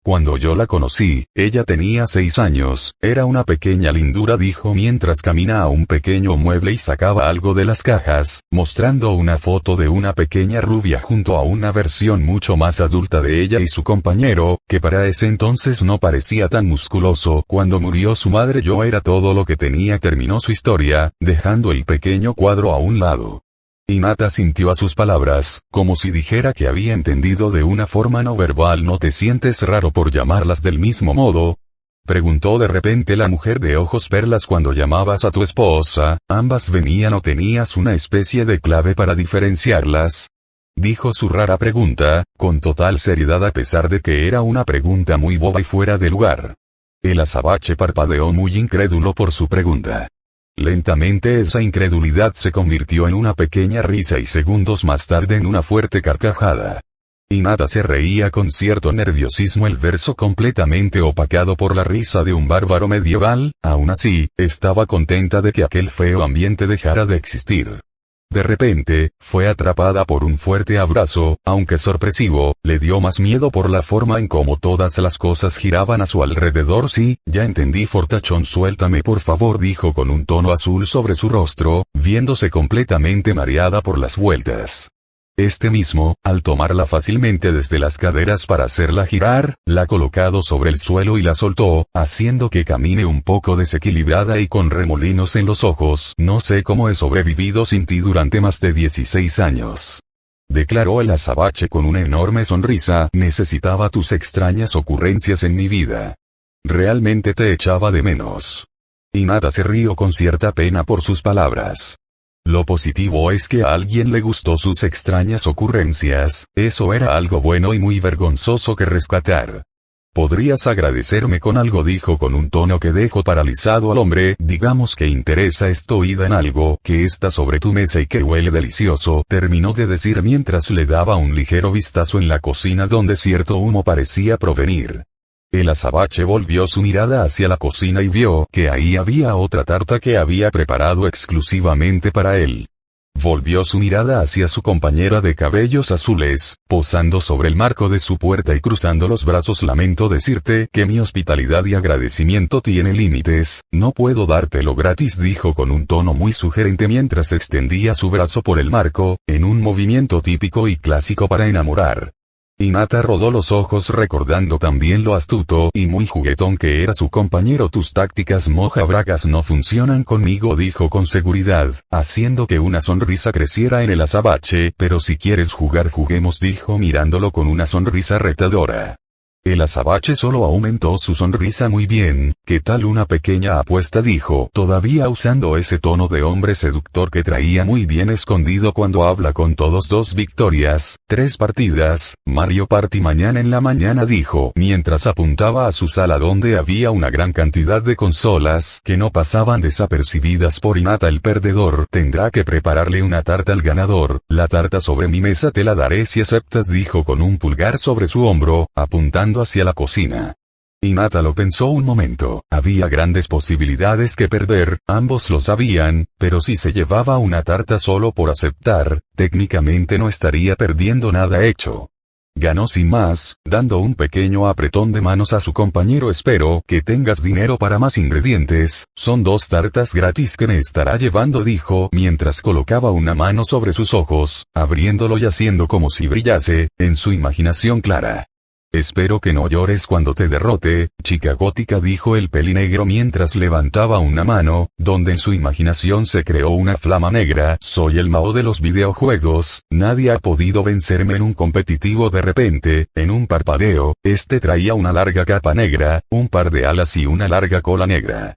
Cuando yo la conocí, ella tenía 6 años, era una pequeña lindura, dijo mientras camina a un pequeño mueble y sacaba algo de las cajas, mostrando una foto de una pequeña rubia junto a una versión mucho más adulta de ella y su compañero, que para ese entonces no parecía tan musculoso. Cuando murió su madre yo era todo lo que tenía, terminó su historia, dejando el pequeño cuadro a un lado. Hinata sintió a sus palabras, como si dijera que había entendido de una forma no verbal. ¿No te sientes raro por llamarlas del mismo modo?, preguntó de repente la mujer de ojos perlas. Cuando llamabas a tu esposa, ambas venían o tenías una especie de clave para diferenciarlas, dijo su rara pregunta, con total seriedad a pesar de que era una pregunta muy boba y fuera de lugar. El azabache parpadeó muy incrédulo por su pregunta. Lentamente esa incredulidad se convirtió en una pequeña risa y segundos más tarde en una fuerte carcajada. Hinata se reía con cierto nerviosismo, el verso completamente opacado por la risa de un bárbaro medieval. Aún así, estaba contenta de que aquel feo ambiente dejara de existir. De repente, fue atrapada por un fuerte abrazo, aunque sorpresivo, le dio más miedo por la forma en cómo todas las cosas giraban a su alrededor. Sí, ya entendí, fortachón, suéltame por favor, dijo con un tono azul sobre su rostro, viéndose completamente mareada por las vueltas. Al tomarla fácilmente desde las caderas para hacerla girar, la ha colocado sobre el suelo y la soltó, haciendo que camine un poco desequilibrada y con remolinos en los ojos. No sé cómo he sobrevivido sin ti durante más de 16 años. Declaró el azabache con una enorme sonrisa. Necesitaba tus extrañas ocurrencias en mi vida. Realmente te echaba de menos. Hinata se rió con cierta pena por sus palabras. Lo positivo es que a alguien le gustó sus extrañas ocurrencias, eso era algo bueno y muy vergonzoso que rescatar. Podrías agradecerme con algo, dijo con un tono que dejó paralizado al hombre. Digamos que interesa esto oída en algo que está sobre tu mesa y que huele delicioso, terminó de decir mientras le daba un ligero vistazo en la cocina donde cierto humo parecía provenir. El azabache volvió su mirada hacia la cocina y vio que ahí había otra tarta que había preparado exclusivamente para él. Volvió su mirada hacia su compañera de cabellos azules, posando sobre el marco de su puerta y cruzando los brazos. Lamento decirte que mi hospitalidad y agradecimiento tiene límites, no puedo dártelo gratis, dijo con un tono muy sugerente mientras extendía su brazo por el marco, en un movimiento típico y clásico para enamorar. Hinata rodó los ojos recordando también lo astuto y muy juguetón que era su compañero. Tus tácticas mojabragas no funcionan conmigo, dijo con seguridad, haciendo que una sonrisa creciera en el azabache, pero si quieres jugar juguemos, dijo mirándolo con una sonrisa retadora. El azabache solo aumentó su sonrisa. Muy bien, ¿qué tal una pequeña apuesta?, dijo, todavía usando ese tono de hombre seductor que traía muy bien escondido cuando habla con todos. 2 victorias, 3 partidas, Mario Party mañana en la mañana, dijo, mientras apuntaba a su sala donde había una gran cantidad de consolas que no pasaban desapercibidas por Hinata. El perdedor tendrá que prepararle una tarta al ganador, la tarta sobre mi mesa te la daré si aceptas, dijo con un pulgar sobre su hombro, apuntando hacia la cocina. Hinata lo pensó un momento, había grandes posibilidades que perder, ambos lo sabían, pero si se llevaba una tarta solo por aceptar, técnicamente no estaría perdiendo nada. Hecho. Ganó sin más, dando un pequeño apretón de manos a su compañero. Espero que tengas dinero para más ingredientes, son 2 tartas gratis que me estará llevando, dijo mientras colocaba una mano sobre sus ojos, abriéndolo y haciendo como si brillase, en su imaginación clara. Espero que no llores cuando te derrote, chica gótica, dijo el pelinegro mientras levantaba una mano, donde en su imaginación se creó una flama negra. Soy el Mao de los videojuegos, nadie ha podido vencerme en un competitivo. De repente, en un parpadeo, este traía una larga capa negra, un par de alas y una larga cola negra.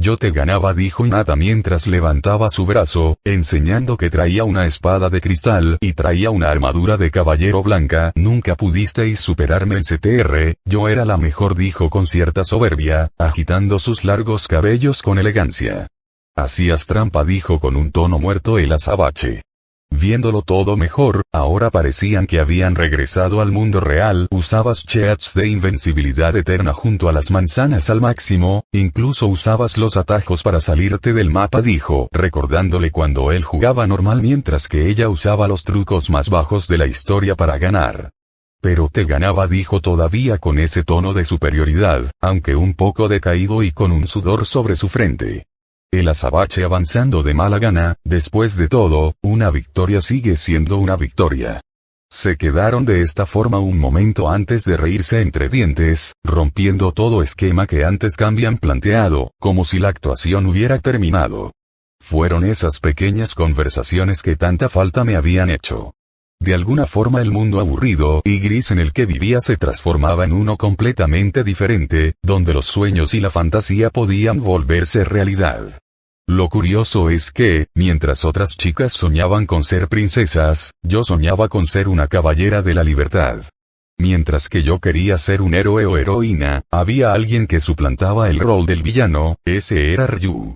Yo te ganaba, dijo Hinata mientras levantaba su brazo, enseñando que traía una espada de cristal y traía una armadura de caballero blanca. Nunca pudisteis superarme en CTR, yo era la mejor, dijo con cierta soberbia, agitando sus largos cabellos con elegancia. Hacías trampa, dijo con un tono muerto el azabache. Viéndolo todo mejor, ahora parecían que habían regresado al mundo real. Usabas cheats de invencibilidad eterna junto a las manzanas al máximo, incluso usabas los atajos para salirte del mapa, dijo, recordándole cuando él jugaba normal mientras que ella usaba los trucos más bajos de la historia para ganar. Pero te ganaba, dijo todavía con ese tono de superioridad, aunque un poco decaído y con un sudor sobre su frente. El azabache avanzando de mala gana, después de todo, una victoria sigue siendo una victoria. Se quedaron de esta forma un momento antes de reírse entre dientes, rompiendo todo esquema que antes habían planteado, como si la actuación hubiera terminado. Fueron esas pequeñas conversaciones que tanta falta me habían hecho. De alguna forma el mundo aburrido y gris en el que vivía se transformaba en uno completamente diferente, donde los sueños y la fantasía podían volverse realidad. Lo curioso es que, mientras otras chicas soñaban con ser princesas, yo soñaba con ser una caballera de la libertad. Mientras que yo quería ser un héroe o heroína, había alguien que suplantaba el rol del villano, ese era Ryu.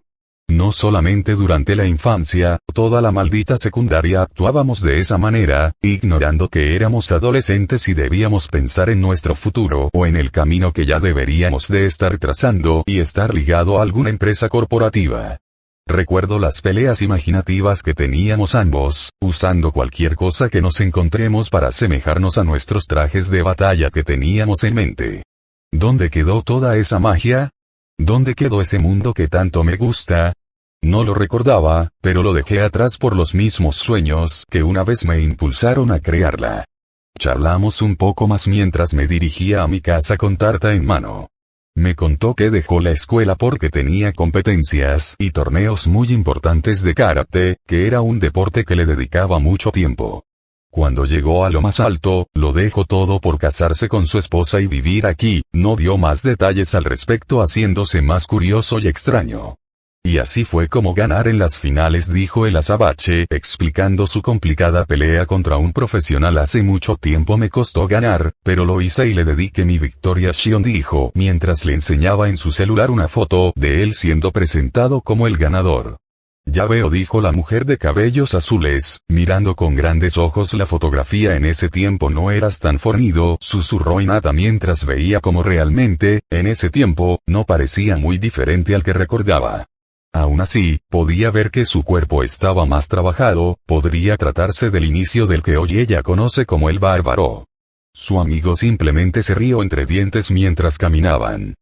No solamente durante la infancia, toda la maldita secundaria actuábamos de esa manera, ignorando que éramos adolescentes y debíamos pensar en nuestro futuro o en el camino que ya deberíamos de estar trazando y estar ligado a alguna empresa corporativa. Recuerdo las peleas imaginativas que teníamos ambos, usando cualquier cosa que nos encontremos para asemejarnos a nuestros trajes de batalla que teníamos en mente. ¿Dónde quedó toda esa magia? ¿Dónde quedó ese mundo que tanto me gusta? No lo recordaba, pero lo dejé atrás por los mismos sueños que una vez me impulsaron a crearla. Charlamos un poco más mientras me dirigía a mi casa con tarta en mano. Me contó que dejó la escuela porque tenía competencias y torneos muy importantes de karate, que era un deporte que le dedicaba mucho tiempo. Cuando llegó a lo más alto, lo dejó todo por casarse con su esposa y vivir aquí. No dio más detalles al respecto, haciéndose más curioso y extraño. Y así fue como ganar en las finales, dijo el azabache, explicando su complicada pelea contra un profesional. Hace mucho tiempo me costó ganar, pero lo hice y le dediqué mi victoria a Shion, dijo, mientras le enseñaba en su celular una foto de él siendo presentado como el ganador. Ya veo, dijo la mujer de cabellos azules, mirando con grandes ojos la fotografía. En ese tiempo no eras tan fornido, susurró Hinata mientras veía como realmente, en ese tiempo, no parecía muy diferente al que recordaba. Aún así, podía ver que su cuerpo estaba más trabajado, podría tratarse del inicio del que hoy ella conoce como el bárbaro. Su amigo simplemente se rió entre dientes mientras caminaban.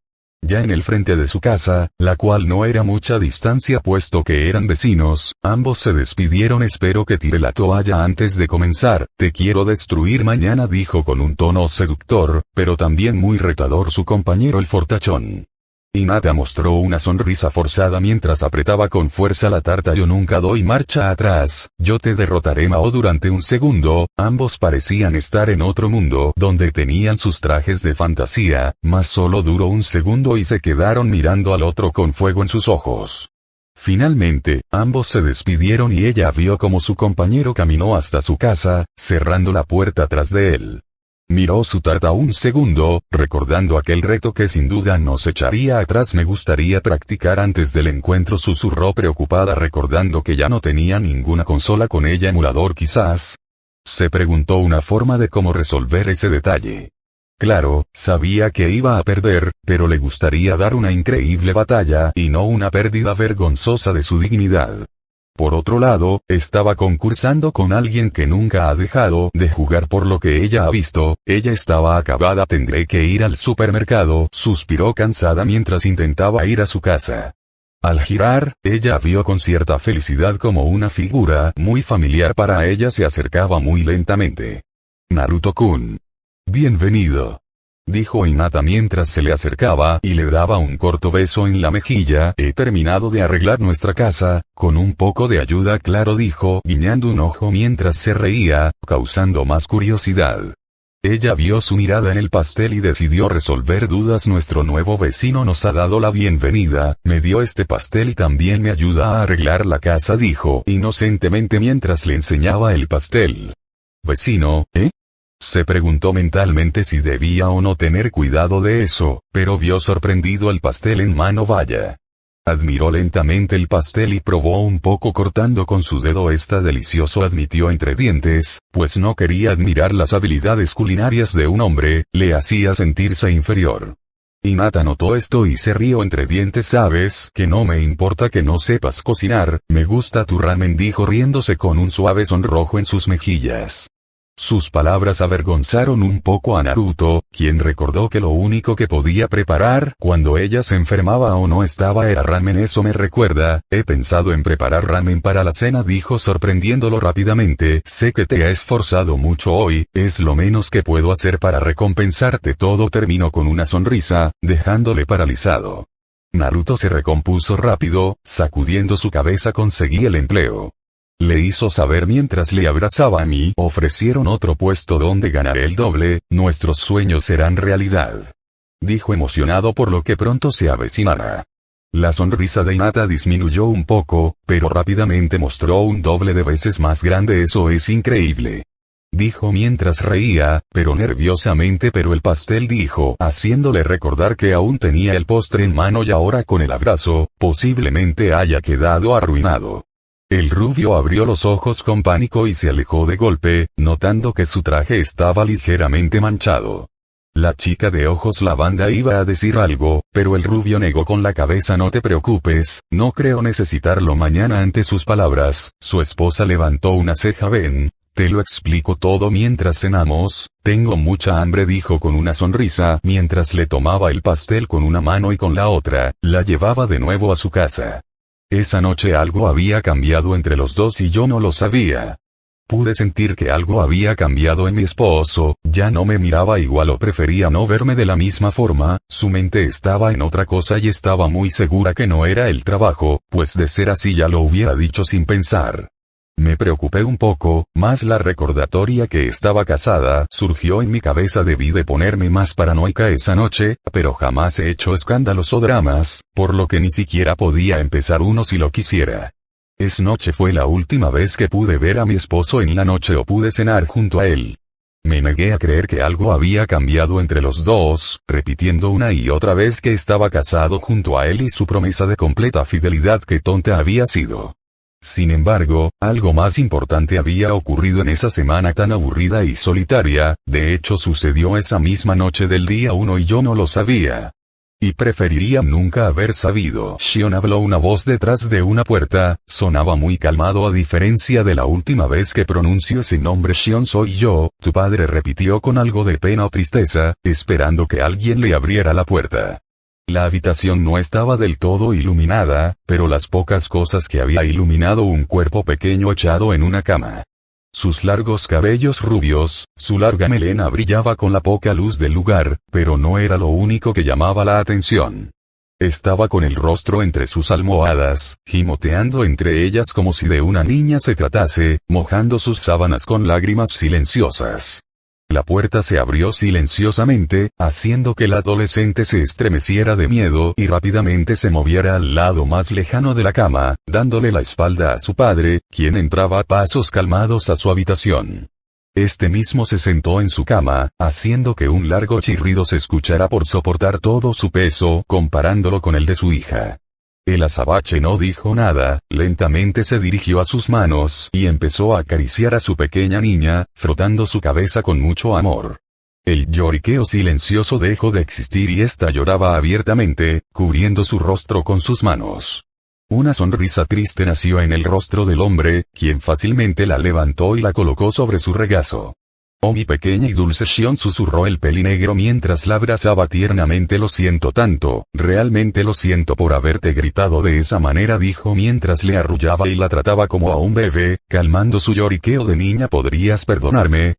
Ya en el frente de su casa, la cual no era mucha distancia puesto que eran vecinos, ambos se despidieron. Espero que tire la toalla antes de comenzar, te quiero destruir mañana, dijo con un tono seductor, pero también muy retador su compañero el fortachón. Hinata mostró una sonrisa forzada mientras apretaba con fuerza la tarta. Yo nunca doy marcha atrás, yo te derrotaré. Mao. Durante un segundo, ambos parecían estar en otro mundo donde tenían sus trajes de fantasía, mas solo duró un segundo y se quedaron mirando al otro con fuego en sus ojos. Finalmente, ambos se despidieron y ella vio como su compañero caminó hasta su casa, cerrando la puerta tras de él. Miró su tarta un segundo, recordando aquel reto que sin duda nos echaría atrás. Me gustaría practicar antes del encuentro, susurró preocupada recordando que ya no tenía ninguna consola con ella. Emulador quizás. Se preguntó una forma de cómo resolver ese detalle. Claro, sabía que iba a perder, pero le gustaría dar una increíble batalla y no una pérdida vergonzosa de su dignidad. Por otro lado, estaba concursando con alguien que nunca ha dejado de jugar por lo que ella ha visto, ella estaba acabada. Tendré que ir al supermercado, suspiró cansada mientras intentaba ir a su casa. Al girar, ella vio con cierta felicidad como una figura muy familiar para ella se acercaba muy lentamente. Naruto-kun. Bienvenido. Dijo Hinata mientras se le acercaba y le daba un corto beso en la mejilla. He terminado de arreglar nuestra casa, con un poco de ayuda, claro, dijo guiñando un ojo mientras se reía, causando más curiosidad. Ella vio su mirada en el pastel y decidió resolver dudas. Nuestro nuevo vecino nos ha dado la bienvenida, me dio este pastel y también me ayuda a arreglar la casa, dijo inocentemente mientras le enseñaba el pastel. ¿Vecino, eh? Se preguntó mentalmente si debía o no tener cuidado de eso, pero vio sorprendido el pastel en mano. Vaya. Admiró lentamente el pastel y probó un poco cortando con su dedo. Está delicioso, admitió entre dientes, pues no quería admirar las habilidades culinarias de un hombre, le hacía sentirse inferior. Hinata notó esto y se rió entre dientes. Sabes que no me importa que no sepas cocinar, me gusta tu ramen, dijo riéndose con un suave sonrojo en sus mejillas. Sus palabras avergonzaron un poco a Naruto, quien recordó que lo único que podía preparar cuando ella se enfermaba o no estaba era ramen. Eso me recuerda, he pensado en preparar ramen para la cena, dijo sorprendiéndolo rápidamente. Sé que te has esforzado mucho hoy, es lo menos que puedo hacer para recompensarte. Todo terminó con una sonrisa, dejándole paralizado. Naruto se recompuso rápido, sacudiendo su cabeza. Conseguí el empleo. Le hizo saber mientras le abrazaba. A mí ofrecieron otro puesto donde ganaré el doble, nuestros sueños serán realidad. Dijo emocionado por lo que pronto se avecinará. La sonrisa de Hinata disminuyó un poco, pero rápidamente mostró un doble de veces más grande. Eso es increíble. Dijo mientras reía, pero nerviosamente. Pero el pastel, dijo, haciéndole recordar que aún tenía el postre en mano y ahora con el abrazo, posiblemente haya quedado arruinado. El rubio abrió los ojos con pánico y se alejó de golpe, notando que su traje estaba ligeramente manchado. La chica de ojos lavanda iba a decir algo, pero el rubio negó con la cabeza. No te preocupes, no creo necesitarlo mañana. Ante sus palabras, su esposa levantó una ceja. Ven, te lo explico todo mientras cenamos. Tengo mucha hambre, dijo con una sonrisa mientras le tomaba el pastel con una mano y con la otra, la llevaba de nuevo a su casa. Esa noche algo había cambiado entre los dos y yo no lo sabía. Pude sentir que algo había cambiado en mi esposo, ya no me miraba igual o prefería no verme de la misma forma, su mente estaba en otra cosa y estaba muy segura que no era el trabajo, pues de ser así ya lo hubiera dicho sin pensar. Me preocupé un poco, más la recordatoria que estaba casada surgió en mi cabeza. Debí de ponerme más paranoica esa noche, pero jamás he hecho escándalos o dramas, por lo que ni siquiera podía empezar uno si lo quisiera. Esa noche fue la última vez que pude ver a mi esposo en la noche o pude cenar junto a él. Me negué a creer que algo había cambiado entre los dos, repitiendo una y otra vez que estaba casado junto a él y su promesa de completa fidelidad. Qué tonta había sido. Sin embargo, algo más importante había ocurrido en esa semana tan aburrida y solitaria. De hecho sucedió esa misma noche del día 1 y yo no lo sabía. Y preferiría nunca haber sabido. Shion habló una voz detrás de una puerta, sonaba muy calmado a diferencia de la última vez que pronunció ese nombre. Shion, soy yo, tu padre, repitió con algo de pena o tristeza, esperando que alguien le abriera la puerta. La habitación no estaba del todo iluminada, pero las pocas cosas que había iluminado un cuerpo pequeño echado en una cama. Sus largos cabellos rubios, su larga melena brillaba con la poca luz del lugar, pero no era lo único que llamaba la atención. Estaba con el rostro entre sus almohadas, gimoteando entre ellas como si de una niña se tratase, mojando sus sábanas con lágrimas silenciosas. La puerta se abrió silenciosamente, haciendo que el adolescente se estremeciera de miedo y rápidamente se moviera al lado más lejano de la cama, dándole la espalda a su padre, quien entraba a pasos calmados a su habitación. Este mismo se sentó en su cama, haciendo que un largo chirrido se escuchara por soportar todo su peso, comparándolo con el de su hija. El azabache no dijo nada, lentamente se dirigió a sus manos y empezó a acariciar a su pequeña niña, frotando su cabeza con mucho amor. El lloriqueo silencioso dejó de existir y ésta lloraba abiertamente, cubriendo su rostro con sus manos. Una sonrisa triste nació en el rostro del hombre, quien fácilmente la levantó y la colocó sobre su regazo. Oh, mi pequeña y dulce Shion, susurró el pelinegro mientras la abrazaba tiernamente. Lo siento tanto, realmente lo siento por haberte gritado de esa manera, dijo mientras le arrullaba y la trataba como a un bebé, calmando su lloriqueo de niña. ¿Podrías perdonarme?,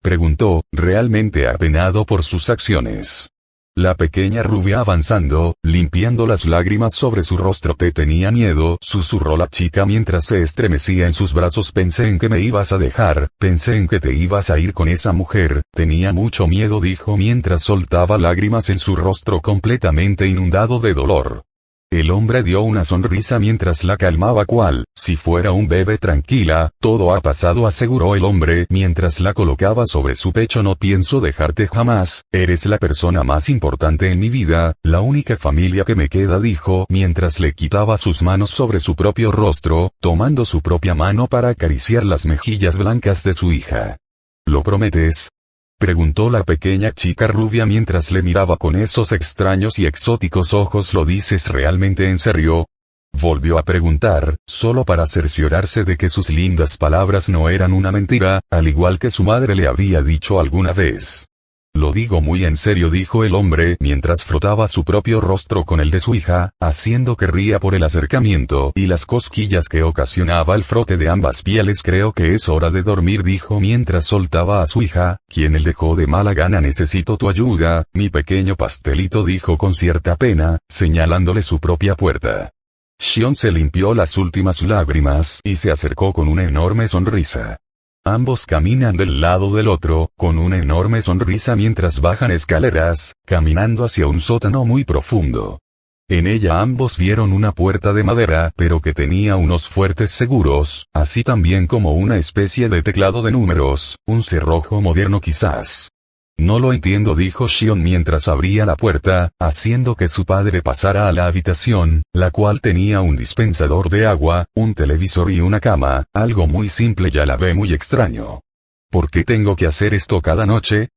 preguntó, realmente apenado por sus acciones. La pequeña rubia avanzando, limpiando las lágrimas sobre su rostro. Te tenía miedo, susurró la chica mientras se estremecía en sus brazos. Pensé en que me ibas a dejar, pensé en que te ibas a ir con esa mujer, tenía mucho miedo, dijo mientras soltaba lágrimas en su rostro completamente inundado de dolor. El hombre dio una sonrisa mientras la calmaba cual, si fuera un bebé. Tranquila, todo ha pasado, aseguró el hombre mientras la colocaba sobre su pecho. No pienso dejarte jamás, eres la persona más importante en mi vida, la única familia que me queda, dijo mientras le quitaba sus manos sobre su propio rostro, tomando su propia mano para acariciar las mejillas blancas de su hija. ¿Lo prometes?, preguntó la pequeña chica rubia mientras le miraba con esos extraños y exóticos ojos. ¿Lo dices realmente en serio?, volvió a preguntar, solo para cerciorarse de que sus lindas palabras no eran una mentira, al igual que su madre le había dicho alguna vez. Lo digo muy en serio, dijo el hombre mientras frotaba su propio rostro con el de su hija, haciendo que ría por el acercamiento y las cosquillas que ocasionaba el frote de ambas pieles. Creo que es hora de dormir, dijo mientras soltaba a su hija, quien él dejó de mala gana. Necesito tu ayuda, mi pequeño pastelito, dijo con cierta pena, señalándole su propia puerta. Shion se limpió las últimas lágrimas y se acercó con una enorme sonrisa. Ambos caminan del lado del otro, con una enorme sonrisa mientras bajan escaleras, caminando hacia un sótano muy profundo. En ella ambos vieron una puerta de madera, pero que tenía unos fuertes seguros, así también como una especie de teclado de números, un cerrojo moderno quizás. No lo entiendo, dijo Shion mientras abría la puerta, haciendo que su padre pasara a la habitación, la cual tenía un dispensador de agua, un televisor y una cama, algo muy simple. Ya la ve muy extraño. ¿Por qué tengo que hacer esto cada noche?,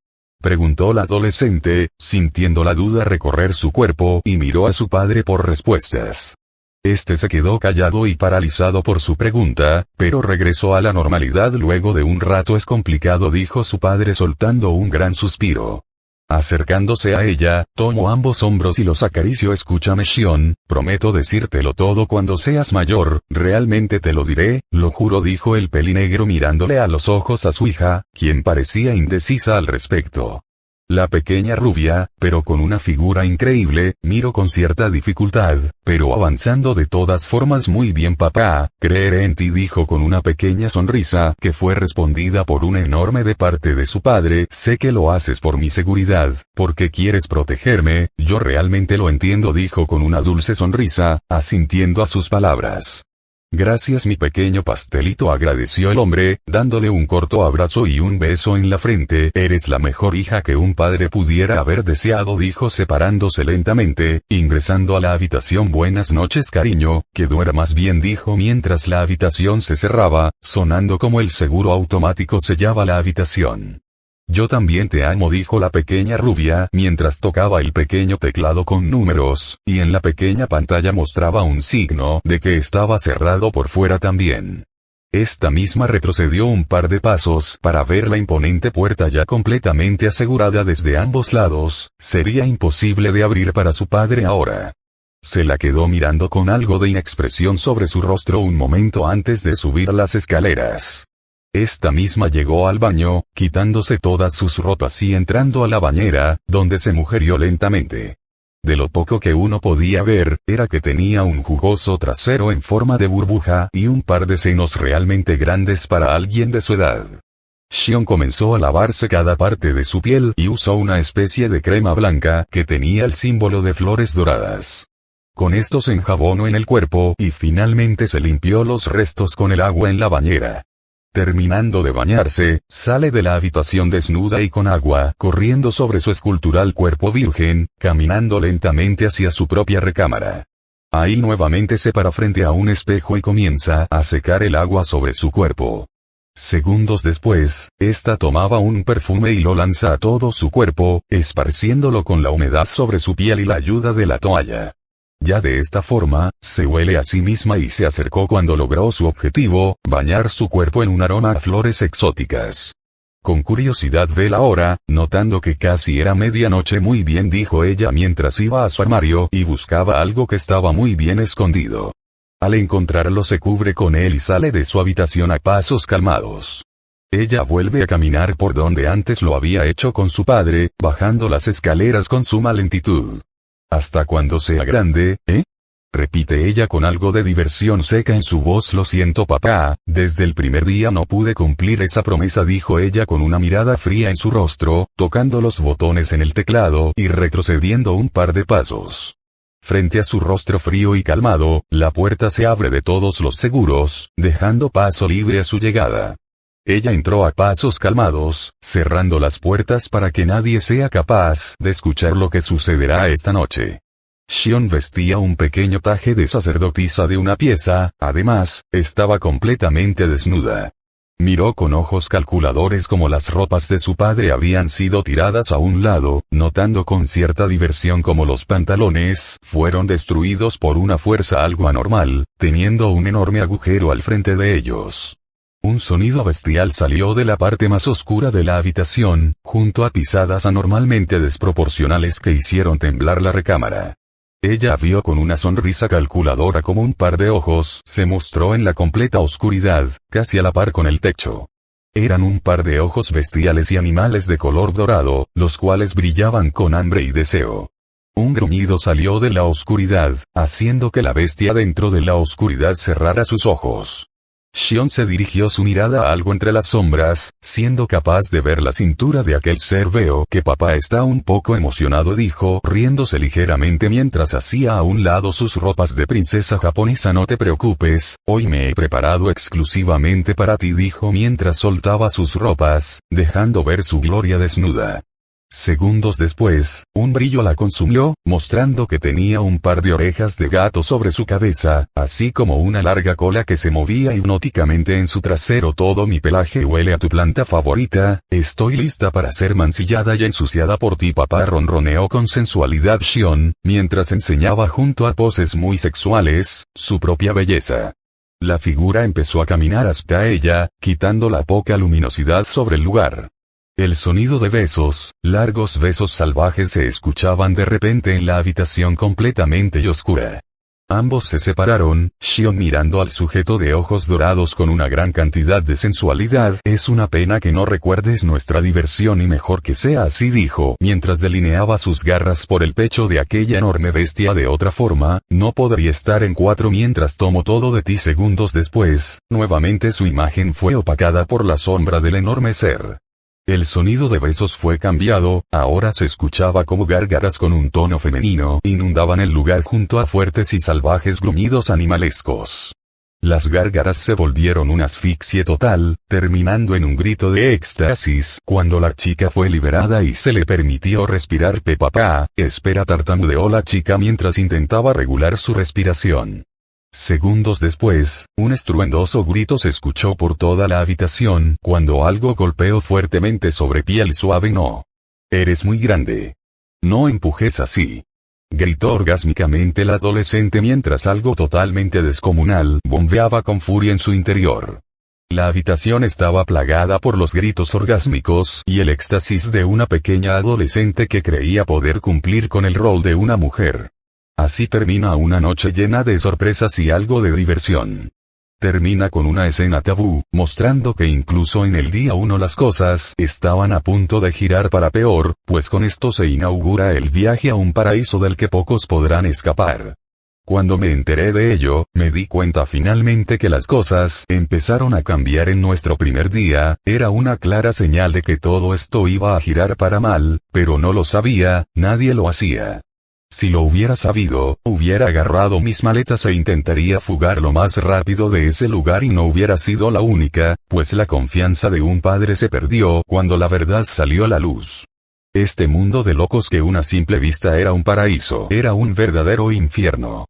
preguntó la adolescente, sintiendo la duda recorrer su cuerpo y miró a su padre por respuestas. Este se quedó callado y paralizado por su pregunta, pero regresó a la normalidad luego de un rato. Es complicado, dijo su padre soltando un gran suspiro. Acercándose a ella, tomó ambos hombros y los acarició. Escúchame, Shion, prometo decírtelo todo cuando seas mayor, realmente te lo diré, lo juro, dijo el pelinegro mirándole a los ojos a su hija, quien parecía indecisa al respecto. La pequeña rubia, pero con una figura increíble, miró con cierta dificultad, pero avanzando de todas formas. Muy bien, papá, creeré en ti, dijo con una pequeña sonrisa que fue respondida por una enorme de parte de su padre. Sé que lo haces por mi seguridad, porque quieres protegerme, yo realmente lo entiendo, dijo con una dulce sonrisa, asintiendo a sus palabras. Gracias, mi pequeño pastelito, agradeció el hombre, dándole un corto abrazo y un beso en la frente. Eres la mejor hija que un padre pudiera haber deseado, dijo separándose lentamente, ingresando a la habitación. Buenas noches, cariño, que duermas bien, dijo mientras la habitación se cerraba, sonando como el seguro automático sellaba la habitación. Yo también te amo, dijo la pequeña rubia mientras tocaba el pequeño teclado con números, y en la pequeña pantalla mostraba un signo de que estaba cerrado por fuera también. Esta misma retrocedió un par de pasos para ver la imponente puerta ya completamente asegurada desde ambos lados. Sería imposible de abrir para su padre ahora. Se la quedó mirando con algo de inexpresión sobre su rostro un momento antes de subir las escaleras. Esta misma llegó al baño, quitándose todas sus ropas y entrando a la bañera, donde se mujerió lentamente. De lo poco que uno podía ver, era que tenía un jugoso trasero en forma de burbuja y un par de senos realmente grandes para alguien de su edad. Xion comenzó a lavarse cada parte de su piel y usó una especie de crema blanca que tenía el símbolo de flores doradas. Con esto se enjabonó en el cuerpo y finalmente se limpió los restos con el agua en la bañera. Terminando de bañarse, sale de la habitación desnuda y con agua corriendo sobre su escultural cuerpo virgen, caminando lentamente hacia su propia recámara. Ahí nuevamente se para frente a un espejo y comienza a secar el agua sobre su cuerpo. Segundos después, esta tomaba un perfume y lo lanza a todo su cuerpo, esparciéndolo con la humedad sobre su piel y la ayuda de la toalla. Ya de esta forma, se huele a sí misma y se acercó cuando logró su objetivo, bañar su cuerpo en un aroma a flores exóticas. Con curiosidad ve la hora, notando que casi era medianoche. Muy bien, dijo ella mientras iba a su armario y buscaba algo que estaba muy bien escondido. Al encontrarlo se cubre con él y sale de su habitación a pasos calmados. Ella vuelve a caminar por donde antes lo había hecho con su padre, bajando las escaleras con suma lentitud. «Hasta cuando sea grande, ¿eh?», repite ella con algo de diversión seca en su voz. «Lo siento, papá, desde el primer día no pude cumplir esa promesa», dijo ella con una mirada fría en su rostro, tocando los botones en el teclado y retrocediendo un par de pasos. Frente a su rostro frío y calmado, la puerta se abre de todos los seguros, dejando paso libre a su llegada. Ella entró a pasos calmados, cerrando las puertas para que nadie sea capaz de escuchar lo que sucederá esta noche. Xion vestía un pequeño traje de sacerdotisa de una pieza, además, estaba completamente desnuda. Miró con ojos calculadores cómo las ropas de su padre habían sido tiradas a un lado, notando con cierta diversión cómo los pantalones fueron destruidos por una fuerza algo anormal, teniendo un enorme agujero al frente de ellos. Un sonido bestial salió de la parte más oscura de la habitación, junto a pisadas anormalmente desproporcionales que hicieron temblar la recámara. Ella vio con una sonrisa calculadora como un par de ojos se mostró en la completa oscuridad, casi a la par con el techo. Eran un par de ojos bestiales y animales de color dorado, los cuales brillaban con hambre y deseo. Un gruñido salió de la oscuridad, haciendo que la bestia dentro de la oscuridad cerrara sus ojos. Xion se dirigió su mirada a algo entre las sombras, siendo capaz de ver la cintura de aquel ser. «Veo que papá está un poco emocionado», dijo, riéndose ligeramente mientras hacía a un lado sus ropas de princesa japonesa. «No te preocupes, hoy me he preparado exclusivamente para ti», dijo mientras soltaba sus ropas, dejando ver su gloria desnuda. Segundos después, un brillo la consumió, mostrando que tenía un par de orejas de gato sobre su cabeza, así como una larga cola que se movía hipnóticamente en su trasero. «Todo mi pelaje huele a tu planta favorita, estoy lista para ser mancillada y ensuciada por ti, papá», ronroneó con sensualidad Xion, mientras enseñaba junto a poses muy sexuales, su propia belleza. La figura empezó a caminar hasta ella, quitando la poca luminosidad sobre el lugar. El sonido de besos, largos besos salvajes se escuchaban de repente en la habitación completamente oscura. Ambos se separaron, Xion mirando al sujeto de ojos dorados con una gran cantidad de sensualidad. «Es una pena que no recuerdes nuestra diversión y mejor que sea así», dijo mientras delineaba sus garras por el pecho de aquella enorme bestia. «De otra forma, no podría estar en cuatro mientras tomo todo de ti». Segundos después, nuevamente su imagen fue opacada por la sombra del enorme ser. El sonido de besos fue cambiado, ahora se escuchaba como gárgaras con un tono femenino inundaban el lugar junto a fuertes y salvajes gruñidos animalescos. Las gárgaras se volvieron una asfixia total, terminando en un grito de éxtasis cuando la chica fue liberada y se le permitió respirar. «Papá, espera», tartamudeó la chica mientras intentaba regular su respiración. Segundos después, un estruendoso grito se escuchó por toda la habitación cuando algo golpeó fuertemente sobre piel suave. No. Eres muy grande. No empujes así. Gritó orgásmicamente la adolescente mientras algo totalmente descomunal bombeaba con furia en su interior. La habitación estaba plagada por los gritos orgásmicos y el éxtasis de una pequeña adolescente que creía poder cumplir con el rol de una mujer. Así termina una noche llena de sorpresas y algo de diversión. Termina con una escena tabú, mostrando que incluso en el día 1 las cosas estaban a punto de girar para peor, pues con esto se inaugura el viaje a un paraíso del que pocos podrán escapar. Cuando me enteré de ello, me di cuenta finalmente que las cosas empezaron a cambiar en nuestro primer día. Era una clara señal de que todo esto iba a girar para mal, pero no lo sabía, nadie lo hacía. Si lo hubiera sabido, hubiera agarrado mis maletas e intentaría fugar lo más rápido de ese lugar y no hubiera sido la única, pues la confianza de un padre se perdió cuando la verdad salió a la luz. Este mundo de locos que a una simple vista era un paraíso era un verdadero infierno.